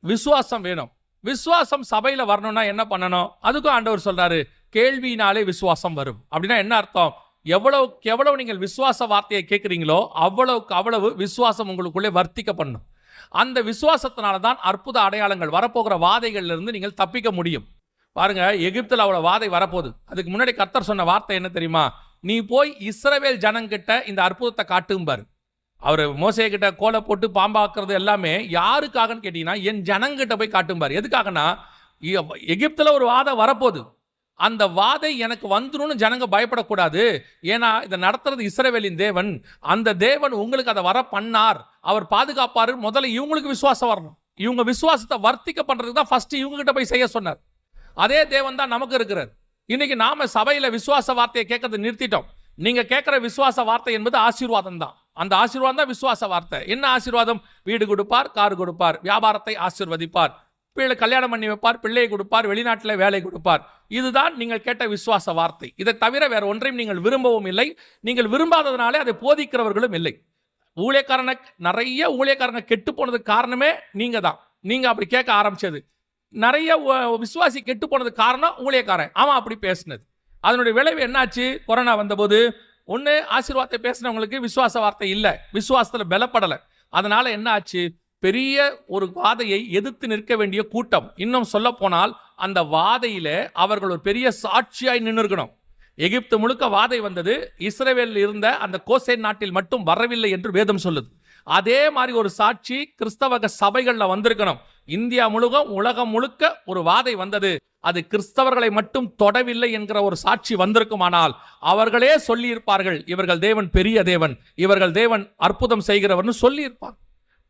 B: விசுவாசம் வேணும். விசுவாசம் சபையில் வரணும்னா என்ன பண்ணணும்? அதுக்கும் ஆண்டவர் சொல்றாரு, கேள்வியினாலே விசுவாசம் வரும். அப்படின்னா என்ன அர்த்தம்? எவ்வளவுக்கு எவ்வளவு நீங்கள் விசுவாச வார்த்தையை கேட்குறீங்களோ அவ்வளவுக்கு அவ்வளவு விசுவாசம் உங்களுக்குள்ளே வர்த்திக்க பண்ணும். அந்த விசுவாசத்தினால தான் அற்புத அடையாளங்கள், வரப்போகிற வாதைகளிலிருந்து நீங்கள் தப்பிக்க முடியும். பாருங்க, எகிப்தில் அவ்வளோ வாதை வரப்போகுது. அதுக்கு முன்னாடி கர்த்தர் சொன்ன வார்த்தை என்ன தெரியுமா, நீ போய் இஸ்ரவேல் ஜனங்கிட்ட இந்த அற்புதத்தை காட்டும்பார். அவர் மோசே கிட்ட கோலை போட்டு பாம்பாக்குறது எல்லாமே யாருக்காகன்னு கேட்டீங்கன்னா, என் ஜனங்கிட்ட போய் காட்டும்பார். எதுக்காகனா, எகிப்தில் ஒரு வாதை வரப்போகுது. அந்த வாதை எனக்கு வந்துரும்னு ஜனங்க பயப்படக்கூடாது. ஏன்னா இதை நடத்துறது இஸ்ரவேலின் தேவன். அந்த தேவன் உங்களுக்கு அதை வர பண்ணார், அவர் பாதுகாப்பாரு. முதல்ல இவங்களுக்கு விசுவாசம் வரணும். இவங்க விசுவாசத்தை வர்த்திக்க பண்றதுக்கு தான் ஃபர்ஸ்ட் இவங்க கிட்ட போய் செய்ய சொன்னார். அதே தேவன் தான் நமக்கு இருக்கிறார். இன்னைக்கு நாம சபையில விசுவாச வார்த்தையை கேட்கறது நிறுத்திட்டோம். நீங்க கேட்கிற விசுவாச வார்த்தை என்பது ஆசீர்வாதம் தான். அந்த ஆசீர்வாதம் தான் விசுவாச வார்த்தை. என்ன ஆசீர்வாதம்? வீடு கொடுப்பார், கார் கொடுப்பார், வியாபாரத்தை ஆசீர்வதிப்பார், பிள்ளை கல்யாணம் பண்ணி வைப்பார், பிள்ளையை கொடுப்பார், வெளிநாட்டில் வேலை கொடுப்பார். இதுதான் நீங்கள் கேட்ட விசுவாச வார்த்தை. இதை தவிர வேற ஒன்றையும் நீங்கள் விரும்பவும் இல்லை. நீங்கள் விரும்பாததுனாலே அதை போதிக்கிறவர்களும் இல்லை. நிறைய ஊழியக்காரங்க கெட்டு போனதுக்கு காரணமே நீங்க தான். நீங்க அப்படி கேட்க ஆரம்பிச்சது. நிறைய விசுவாசி கெட்டு போனதுக்கு காரணம் ஊழியக்காரன், அவன் அப்படி பேசினது. அதனுடைய விளைவு என்னாச்சு? கொரோனா வந்தபோது ஒன்று, ஆசீர்வாதத்தை பேசினவங்களுக்கு விசுவாச வார்த்தை இல்லை, விசுவாசத்தில் பலப்படலை. அதனால என்ன ஆச்சு? பெரிய ஒரு வாதையை எதிர்த்து நிற்க வேண்டிய கூட்டம். இன்னும் சொல்ல போனால் அந்த வாதையில அவர்கள் ஒரு பெரிய சாட்சியாய் நின்று இருக்கணும். எகிப்து முழுக்க வாதை வந்தது, இஸ்ரவேலில் இருந்த அந்த கோசேன் நாட்டில் மட்டும் வரவில்லை என்று வேதம் சொல்லுது. அதே மாதிரி ஒரு சாட்சி கிறிஸ்தவ சபைகள்ல வந்திருக்கணும். இந்தியா முழுக்க, உலகம் முழுக்க ஒரு வாதை வந்தது, அது கிறிஸ்தவர்களை மட்டும் தொடவில்லை என்கிற ஒரு சாட்சி வந்திருக்குமானால் அவர்களே சொல்லி இருப்பார்கள், இவர்கள் தேவன் பெரிய தேவன், இவர்கள் தேவன் அற்புதம் செய்கிறவர்னு சொல்லி இருப்பார்.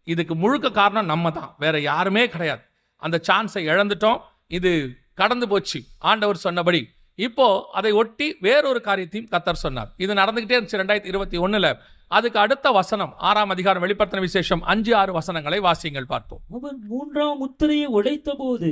B: இதுக்கு முழுக்க காரணம் நம்ம தான், வேற யாருமே கிடையாது. அந்த சான்ஸை இழந்துட்டோம். இது கடந்து போச்சு ஆண்டவர் சொன்னபடி. இப்போ அதை ஒட்டி வேறொரு காரியத்தையும் கர்த்தர் சொன்னார். இது நடந்துகிட்டே இருந்துச்சு 2021. அதுக்கு அடுத்த வசனம் 6ஆம் அதிகாரம், வெளிப்படுத்தின விசேஷம் 5-6 வசனங்களை வாசியுங்கள், பார்ப்போம்.
A: அவர் 3ஆம் முத்திரையை உடைத்த போது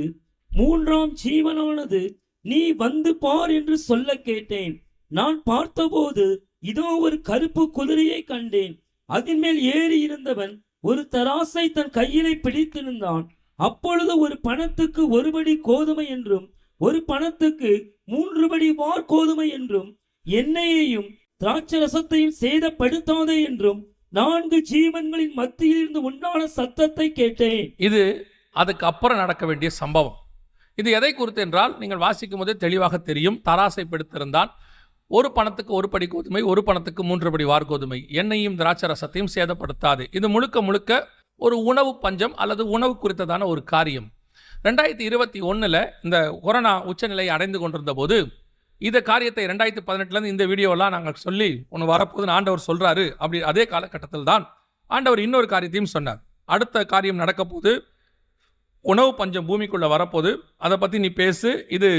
A: 3ஆம் ஜீவனானது, நீ வந்து பார் என்று சொல்ல கேட்டேன். நான் பார்த்தபோது இதோ ஒரு கருப்பு குதிரையை கண்டேன். அதன் மேல் ஏறி இருந்தவன் ஒரு தராசை தன் கையிலே பிடித்திருந்தான். அப்பொழுது ஒரு பணத்துக்கு 1 படி கோதுமை என்றும் ஒரு பணத்துக்கு 3 படி வார் கோதுமை என்றும் எண்ணெயையும் திராட்சரசத்தையும் சேதப்படுத்தாதே என்றும் 4 ஜீவன்களின் மத்தியில் இருந்து உண்டான சத்தத்தை கேட்டேன்.
B: இது அதுக்கு அப்புறம் நடக்க வேண்டிய சம்பவம். இது எதை குறித்து என்றால், நீங்கள் வாசிக்கும் போதே தெளிவாக தெரியும். தராசை பிடித்திருந்தான். ஒரு பணத்துக்கு 1 படி கோதுமை, ஒரு பணத்துக்கு 3 படி வார் கோதுமை, எண்ணெயும் திராட்சரசத்தையும் சேதப்படுத்தாது. இது முழுக்க முழுக்க ஒரு உணவு பஞ்சம் அல்லது உணவு குறித்ததான ஒரு காரியம். 2021 இந்த கொரோனா உச்சநிலையை அடைந்து கொண்டிருந்த போது இந்த காரியத்தை 2018 இந்த வீடியோலாம் நாங்கள் சொல்லி ஒன்று வரப்போதுன்னு ஆண்டவர் சொல்றாரு. அப்படி அதே காலகட்டத்தில் தான் ஆண்டவர் இன்னொரு காரியத்தையும் சொன்னார். அடுத்த காரியம் நடக்க போது, உணவு பஞ்சம் பூமிக்குள்ள வரப்போது, அதை பற்றி நீ பேசு, இது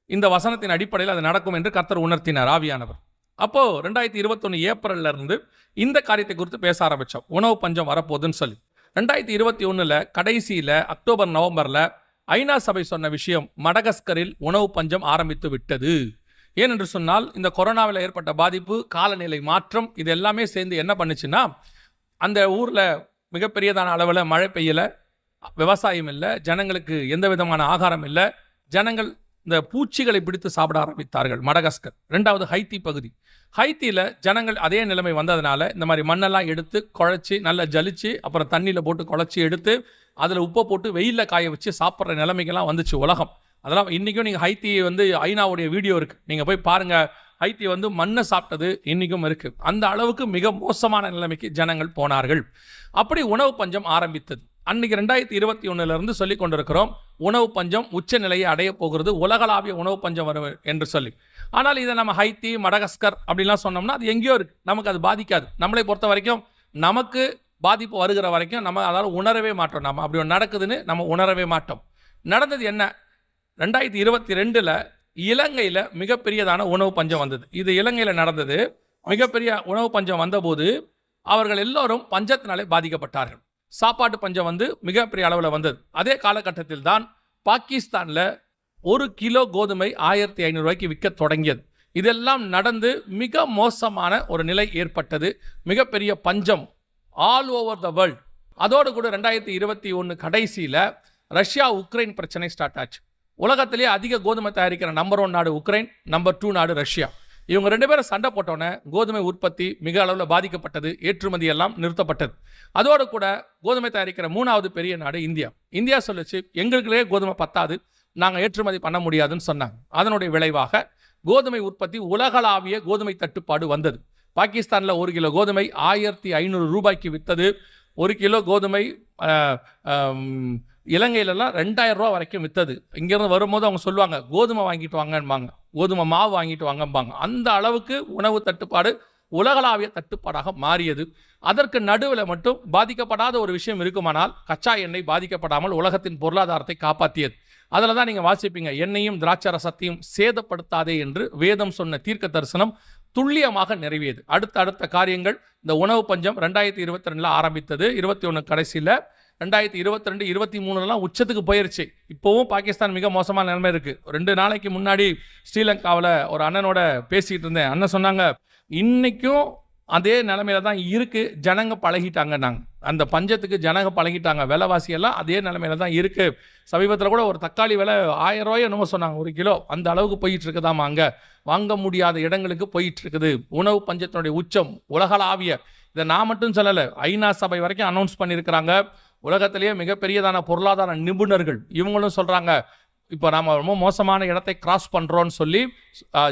B: இந்த வசனத்தின் அடிப்படையில் அது நடக்கும் என்று கர்த்தர் உணர்த்தினார் ஆவியானவர். அப்போ 2021 ஏப்ரல்ல இருந்து இந்த காரியத்தை குறித்து பேச ஆரம்பித்தோம். உணவு பஞ்சம் வரப்போகுதுன்னு சொல்லி 2021 கடைசியில் அக்டோபர் நவம்பரில் ஐநா சபை சொன்ன விஷயம், மடகஸ்கரில் உணவு பஞ்சம் ஆரம்பித்து விட்டது. ஏனென்று சொன்னால், இந்த கொரோனாவில் ஏற்பட்ட பாதிப்பு, காலநிலை மாற்றம், இது எல்லாமே சேர்ந்து என்ன பண்ணுச்சுன்னா, அந்த ஊரில் மிகப்பெரியதான அளவில் மழை பெய்யலை, விவசாயம் இல்லை, ஜனங்களுக்கு எந்த விதமான ஆகாரம் இல்லை, ஜனங்கள் இந்த பூச்சிகளை பிடித்து சாப்பிட ஆரம்பித்தார்கள். மடகஸ்கர். 2வது ஹைத்தி பகுதி. ஹைத்தியில் ஜனங்கள் அதே நிலைமை வந்ததுனால இந்த மாதிரி மண்ணெல்லாம் எடுத்து குழைச்சி நல்லா ஜலிச்சு அப்புறம் தண்ணியில் போட்டு குழைச்சி எடுத்து அதில் உப்பை போட்டு வெயிலில் காய வச்சு சாப்பிட்ற நிலைமைக்கெல்லாம் வந்துச்சு உலகம். அதெல்லாம் இன்றைக்கும் நீங்கள் ஹைத்தி ஐநாவுடைய வீடியோ இருக்குது, நீங்கள் போய் பாருங்கள். ஹைத்தி மண்ணை சாப்பிட்டது இன்றைக்கும் இருக்குது. அந்த அளவுக்கு மிக மோசமான நிலைமைக்கு ஜனங்கள் போனார்கள். அப்படி உணவு பஞ்சம் ஆரம்பித்தது. அன்றைக்கி 2021 சொல்லி கொண்டிருக்கிறோம், உணவு பஞ்சம் உச்ச நிலையை அடைய போகிறது, உலகளாவிய உணவு பஞ்சம் வரும் என்று சொல்லி. ஆனால் இதை நம்ம ஹைத்தி, மடகஸ்கர் அப்படின்லாம் சொன்னோம்னா அது எங்கேயோ இருக்குது, நமக்கு அது பாதிக்காது. நம்மளை பொறுத்த வரைக்கும் நமக்கு பாதிப்பு வருகிற வரைக்கும் நம்ம அதால் உணரவே மாட்டோம். நம்ம அப்படி நடக்குதுன்னு நம்ம உணரவே மாட்டோம். நடந்தது என்ன? 2022 இலங்கையில் மிகப்பெரியதான உணவு பஞ்சம் வந்தது. இது இலங்கையில் நடந்தது. மிகப்பெரிய உணவு பஞ்சம் வந்தபோது அவர்கள் எல்லோரும் பஞ்சத்தினாலே பாதிக்கப்பட்டார்கள். சாப்பாட்டு பஞ்சம் மிகப்பெரிய அளவில் வந்தது. அதே காலகட்டத்தில் தான் பாகிஸ்தானில் 1 கிலோ கோதுமை 1500 ரூபாய்க்கு விற்க தொடங்கியது. இதெல்லாம் நடந்து மிக மோசமான ஒரு நிலை ஏற்பட்டது. மிகப்பெரிய பஞ்சம் ஆல் ஓவர் த வேர்ல்ட். அதோடு கூட 2021 கடைசியில் ரஷ்யா உக்ரைன் பிரச்சனை ஸ்டார்ட் ஆச்சு. உலகத்திலேயே அதிக கோதுமை தயாரிக்கிற நம்பர் 1 நாடு உக்ரைன், நம்பர் 2 நாடு ரஷ்யா. இவங்க 2 பேரும் சண்டை போட்டோன்னே கோதுமை உற்பத்தி மிக அளவில் பாதிக்கப்பட்டது, ஏற்றுமதி எல்லாம் நிறுத்தப்பட்டது. அதோடு கூட கோதுமை தயாரிக்கிற 3வது பெரிய நாடு இந்தியா. இந்தியா சொல்லிச்சு, எங்களுக்குள்ளே கோதுமை பத்தாது, நாங்கள் ஏற்றுமதி பண்ண முடியாதுன்னு சொன்னாங்க. அதனுடைய விளைவாக கோதுமை உற்பத்தி உலகளாவிய கோதுமை தட்டுப்பாடு வந்தது. பாகிஸ்தானில் 1 கிலோ கோதுமை 1500 ரூபாய்க்கு விற்றது. 1 கிலோ கோதுமை இலங்கையிலலாம் 2000 ரூபா வரைக்கும் விற்றது. இங்கேருந்து வரும்போது அவங்க சொல்லுவாங்க, கோதுமை வாங்கிட்டு வாங்கம்பாங்க, கோதுமை மாவு வாங்கிட்டு வாங்கம்பாங்க. அந்த அளவுக்கு உணவு தட்டுப்பாடு உலகளாவிய தட்டுப்பாடாக மாறியது. அதற்கு நடுவில் மட்டும் பாதிக்கப்படாத ஒரு விஷயம் இருக்குமானால், கச்சா எண்ணெய் பாதிக்கப்படாமல் உலகத்தின் பொருளாதாரத்தை காப்பாற்றியது. அதில் தான் நீங்கள் வாசிப்பீங்க, எண்ணெயும் திராட்சரசத்தையும் சேதப்படுத்தாதே என்று வேதம் சொன்ன தீர்க்க தரிசனம் துல்லியமாக நிறைவேது. அடுத்த காரியங்கள், இந்த உணவு பஞ்சம் 2022 ஆரம்பித்தது, 21 கடைசியில், 2022 23 உச்சத்துக்கு போயிருச்சு. இப்போவும் பாகிஸ்தான் மிக மோசமான நிலைமை இருக்குது. 2 நாளைக்கு முன்னாடி ஸ்ரீலங்காவில் ஒரு அண்ணனோட பேசிகிட்டு இருந்தேன். அண்ணன் சொன்னாங்க, இன்றைக்கும் அதே நிலைமையில தான் இருக்குது, ஜனங்க பழகிட்டாங்க. நாங்கள் அந்த பஞ்சத்துக்கு ஜனங்க பழகிட்டாங்க, விலைவாசியெல்லாம் அதே நிலைமையில தான் இருக்குது. சமீபத்தில் கூட ஒரு தக்காளி விலை 1000 ரூபாய் என்னமோ சொன்னாங்க 1 கிலோ. அந்த அளவுக்கு போயிட்டு இருக்குதாமா, அங்கே வாங்க முடியாத இடங்களுக்கு போயிட்டு இருக்குது. உணவு பஞ்சத்தினுடைய உச்சம் உலகளாவிய. இதை நான் மட்டும் சொல்லலை, ஐநா சபை வரைக்கும் அனௌன்ஸ் பண்ணியிருக்கிறாங்க. உலகத்திலேயே மிகப்பெரியதான பொருளாதார நிபுணர்கள் இவங்களும் சொல்கிறாங்க, இப்போ நாம் ரொம்ப மோசமான இடத்தை கிராஸ் பண்ணுறோன்னு சொல்லி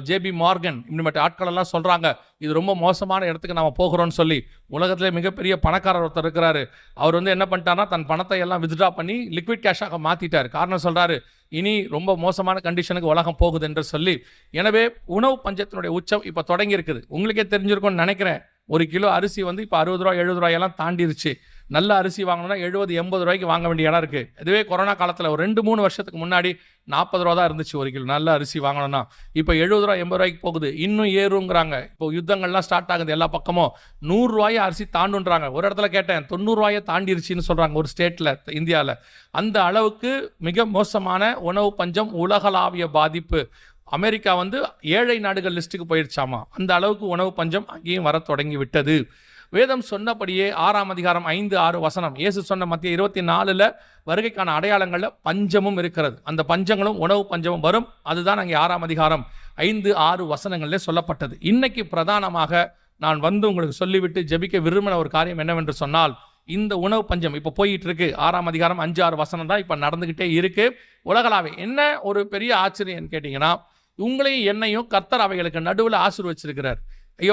B: ஜேபி மார்கன் இப்படிப்பட்ட ஆட்களெல்லாம் சொல்கிறாங்க, இது ரொம்ப மோசமான இடத்துக்கு நாம் போகிறோன்னு சொல்லி. உலகத்திலே மிகப்பெரிய பணக்காரர் ஒருத்தர் இருக்கிறாரு. அவர் என்ன பண்ணிட்டார்னா, தன் பணத்தை எல்லாம் வித்ட்ரா பண்ணி லிக்விட் கேஷாக மாற்றிட்டார். காரணம் சொல்கிறாரு, இனி ரொம்ப மோசமான கண்டிஷனுக்கு உலகம் போகுது என்று சொல்லி. எனவே உணவு பஞ்சத்தினுடைய உச்சம் இப்போ தொடங்கி இருக்குது. உங்களுக்கே தெரிஞ்சிருக்கும்னு நினைக்கிறேன். 1 கிலோ அரிசி இப்போ 60 ரூபா 70 ரூபாயெல்லாம் தாண்டிருச்சு. நல்ல அரிசி வாங்கணும்னா 70-80 ரூபாய்க்கு வாங்க வேண்டிய இடம் இருக்குது. இதுவே கொரோனா காலத்தில் ஒரு 2-3 வருஷத்துக்கு முன்னாடி 40 ரூபா தான் இருந்துச்சு 1 கிலோ நல்ல அரிசி வாங்கணும்னா. இப்போ 70 ரூபா 80 ரூபாய்க்கு போகுது. இன்னும் ஏறுங்கிறாங்க. இப்போ யுத்தங்கள்லாம் ஸ்டார்ட் ஆகுது எல்லா பக்கமும். 100 ரூபாயை அரிசி தாண்டுன்றாங்க. ஒரு இடத்துல கேட்டேன், 90 ரூபாயை தாண்டிருச்சுன்னு சொல்கிறாங்க ஒரு ஸ்டேட்டில், இந்தியாவில். அந்த அளவுக்கு மிக மோசமான உணவு பஞ்சம், உலகளாவிய பாதிப்பு. அமெரிக்கா வந்து ஏழை நாடுகள் லிஸ்ட்டுக்கு போயிடுச்சாமா. அந்த அளவுக்கு உணவு பஞ்சம் அங்கேயும் வர தொடங்கி விட்டது. வேதம் சொன்னபடியே 6ஆம் அதிகாரம் 5-6 வசனம், இயேசு சொன்ன மத்திய 24 வருகைக்கான அடையாளங்களில் பஞ்சமும் இருக்கிறது. அந்த பஞ்சங்களும் உணவு பஞ்சமும் வரும். அதுதான் அங்கே 6ஆம் அதிகாரம் 5-6 வசனங்களிலே சொல்லப்பட்டது. இன்னைக்கு பிரதானமாக நான் வந்து உங்களுக்கு சொல்லிவிட்டு ஜெபிக்க விரும்பின ஒரு காரியம் என்னவென்று சொன்னால், இந்த உணவு பஞ்சம் இப்போ போயிட்டு இருக்கு. 6ஆம் அதிகாரம் 5-6 வசனம் தான் இப்போ நடந்துகிட்டே இருக்கு உலகளாவே. என்ன ஒரு பெரிய ஆச்சரியம் கேட்டிங்கன்னா, உங்களையும் என்னையும் கர்த்தர் அவைகளுக்கு நடுவில் ஆசீர்வச்சிருக்கிறார்.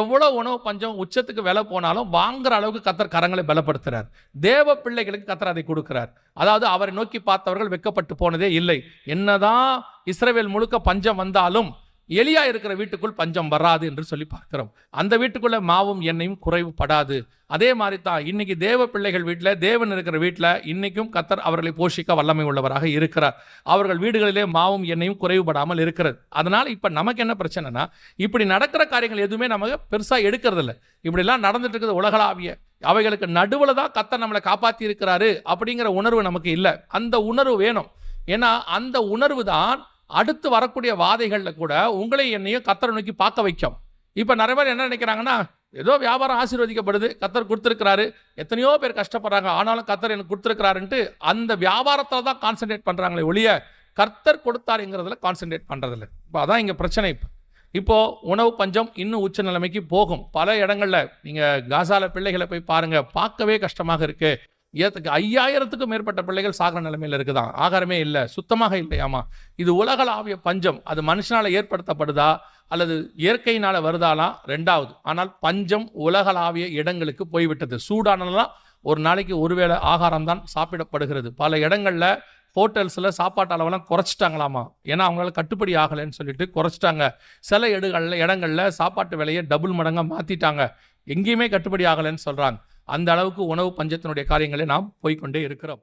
B: எவ்வளோ உணவு பஞ்சம் உச்சத்துக்கு விலை போனாலும் வாங்குற அளவுக்கு கர்த்தர் கரங்களை பலப்படுத்துறார். தேவ பிள்ளைகளுக்கு கர்த்தர் அதை கொடுக்கிறார். அதாவது அவரை நோக்கி பார்த்தவர்கள் வெட்கப்பட்டு போனதே இல்லை. என்னதான் இஸ்ரவேல் முழுக்க பஞ்சம் வந்தாலும் எலியா இருக்கிற வீட்டுக்குள் பஞ்சம் வராது என்று சொல்லி பார்க்கிறோம். அந்த வீட்டுக்குள்ள மாவும் எண்ணெயும் குறைவுபடாது. அதே மாதிரி தான் இன்னைக்கு தேவ பிள்ளைகள் வீட்டில், தேவன் இருக்கிற வீட்டில் இன்னைக்கும் கர்த்தர் அவர்களை போஷிக்க வல்லமை உள்ளவராக இருக்கிறார். அவர்கள் வீடுகளிலே மாவும் எண்ணெயும் குறைவுபடாமல் இருக்கிறது. அதனால இப்போ நமக்கு என்ன பிரச்சனைனா, இப்படி நடக்கிற காரியங்கள் எதுவுமே நமக்கு பெருசாக எடுக்கிறது இல்லை. இப்படிலாம் நடந்துட்டு இருக்குது உலகளாவிய. அவைகளுக்கு நடுவில் தான் கர்த்தர் நம்மளை காப்பாற்றி இருக்கிறாரு அப்படிங்கிற உணர்வு நமக்கு இல்லை. அந்த உணர்வு வேணும். ஏன்னா அந்த உணர்வு தான் அடுத்து வரக்கூடிய வாதைகளில் கூட உங்களை என்னையும் கர்த்தரை நோக்கி பார்க்க வைக்கும். இப்போ நிறைய பேர் என்ன நினைக்கிறாங்கன்னா, ஏதோ வியாபாரம் ஆசீர்வதிக்கப்படுது, கர்த்தர் கொடுத்துருக்கிறாரு, எத்தனையோ பேர் கஷ்டப்படுறாங்க, ஆனாலும் கர்த்தர் எனக்கு கொடுத்துருக்கிறாருன்ட்டு அந்த வியாபாரத்தில் தான் கான்சென்ட்ரேட் பண்ணுறாங்களே ஒழிய கர்த்தர் கொடுத்தாருங்கிறதுல கான்சென்ட்ரேட் பண்ணுறதில்ல. இப்போ அதான் இங்கே பிரச்சனை. இப்போது உணவு பஞ்சம் இன்னும் உச்ச நிலைமைக்கு போகும். பல இடங்களில் நீங்கள் காசால பிள்ளைகளை போய் பாருங்கள், பார்க்கவே கஷ்டமாக இருக்குது. 5000க்கும் மேற்பட்ட பிள்ளைகள் சாகிற நிலைமையில் இருக்குதான். ஆகாரமே இல்லை, சுத்தமாக இல்லையாமா. இது உலகளாவிய பஞ்சம். அது மனுஷனால் ஏற்படுத்தப்படுதா அல்லது இயற்கையினால் வருதாலாம் ரெண்டாவது. ஆனால் பஞ்சம் உலகளாவிய இடங்களுக்கு போய்விட்டது. சூடானலாம் ஒரு நாளைக்கு ஒருவேளை ஆகாரம் தான் சாப்பிடப்படுகிறது. பல இடங்களில் ஹோட்டல்ஸில் சாப்பாட்டு அளவெல்லாம் குறைச்சிட்டாங்களாமா. ஏன்னா அவங்களால கட்டுப்படி ஆகலைன்னு சொல்லிட்டு குறைச்சிட்டாங்க. சில இடங்களில் சாப்பாட்டு விலையை டபுள் மடங்காக மாற்றிட்டாங்க. எங்கேயுமே கட்டுப்படி ஆகலைன்னு சொல்கிறாங்க. அந்த அளவுக்கு உணவு பஞ்சத்தினுடைய காரியங்களை நாம் போய்கொண்டே இருக்கிறோம்.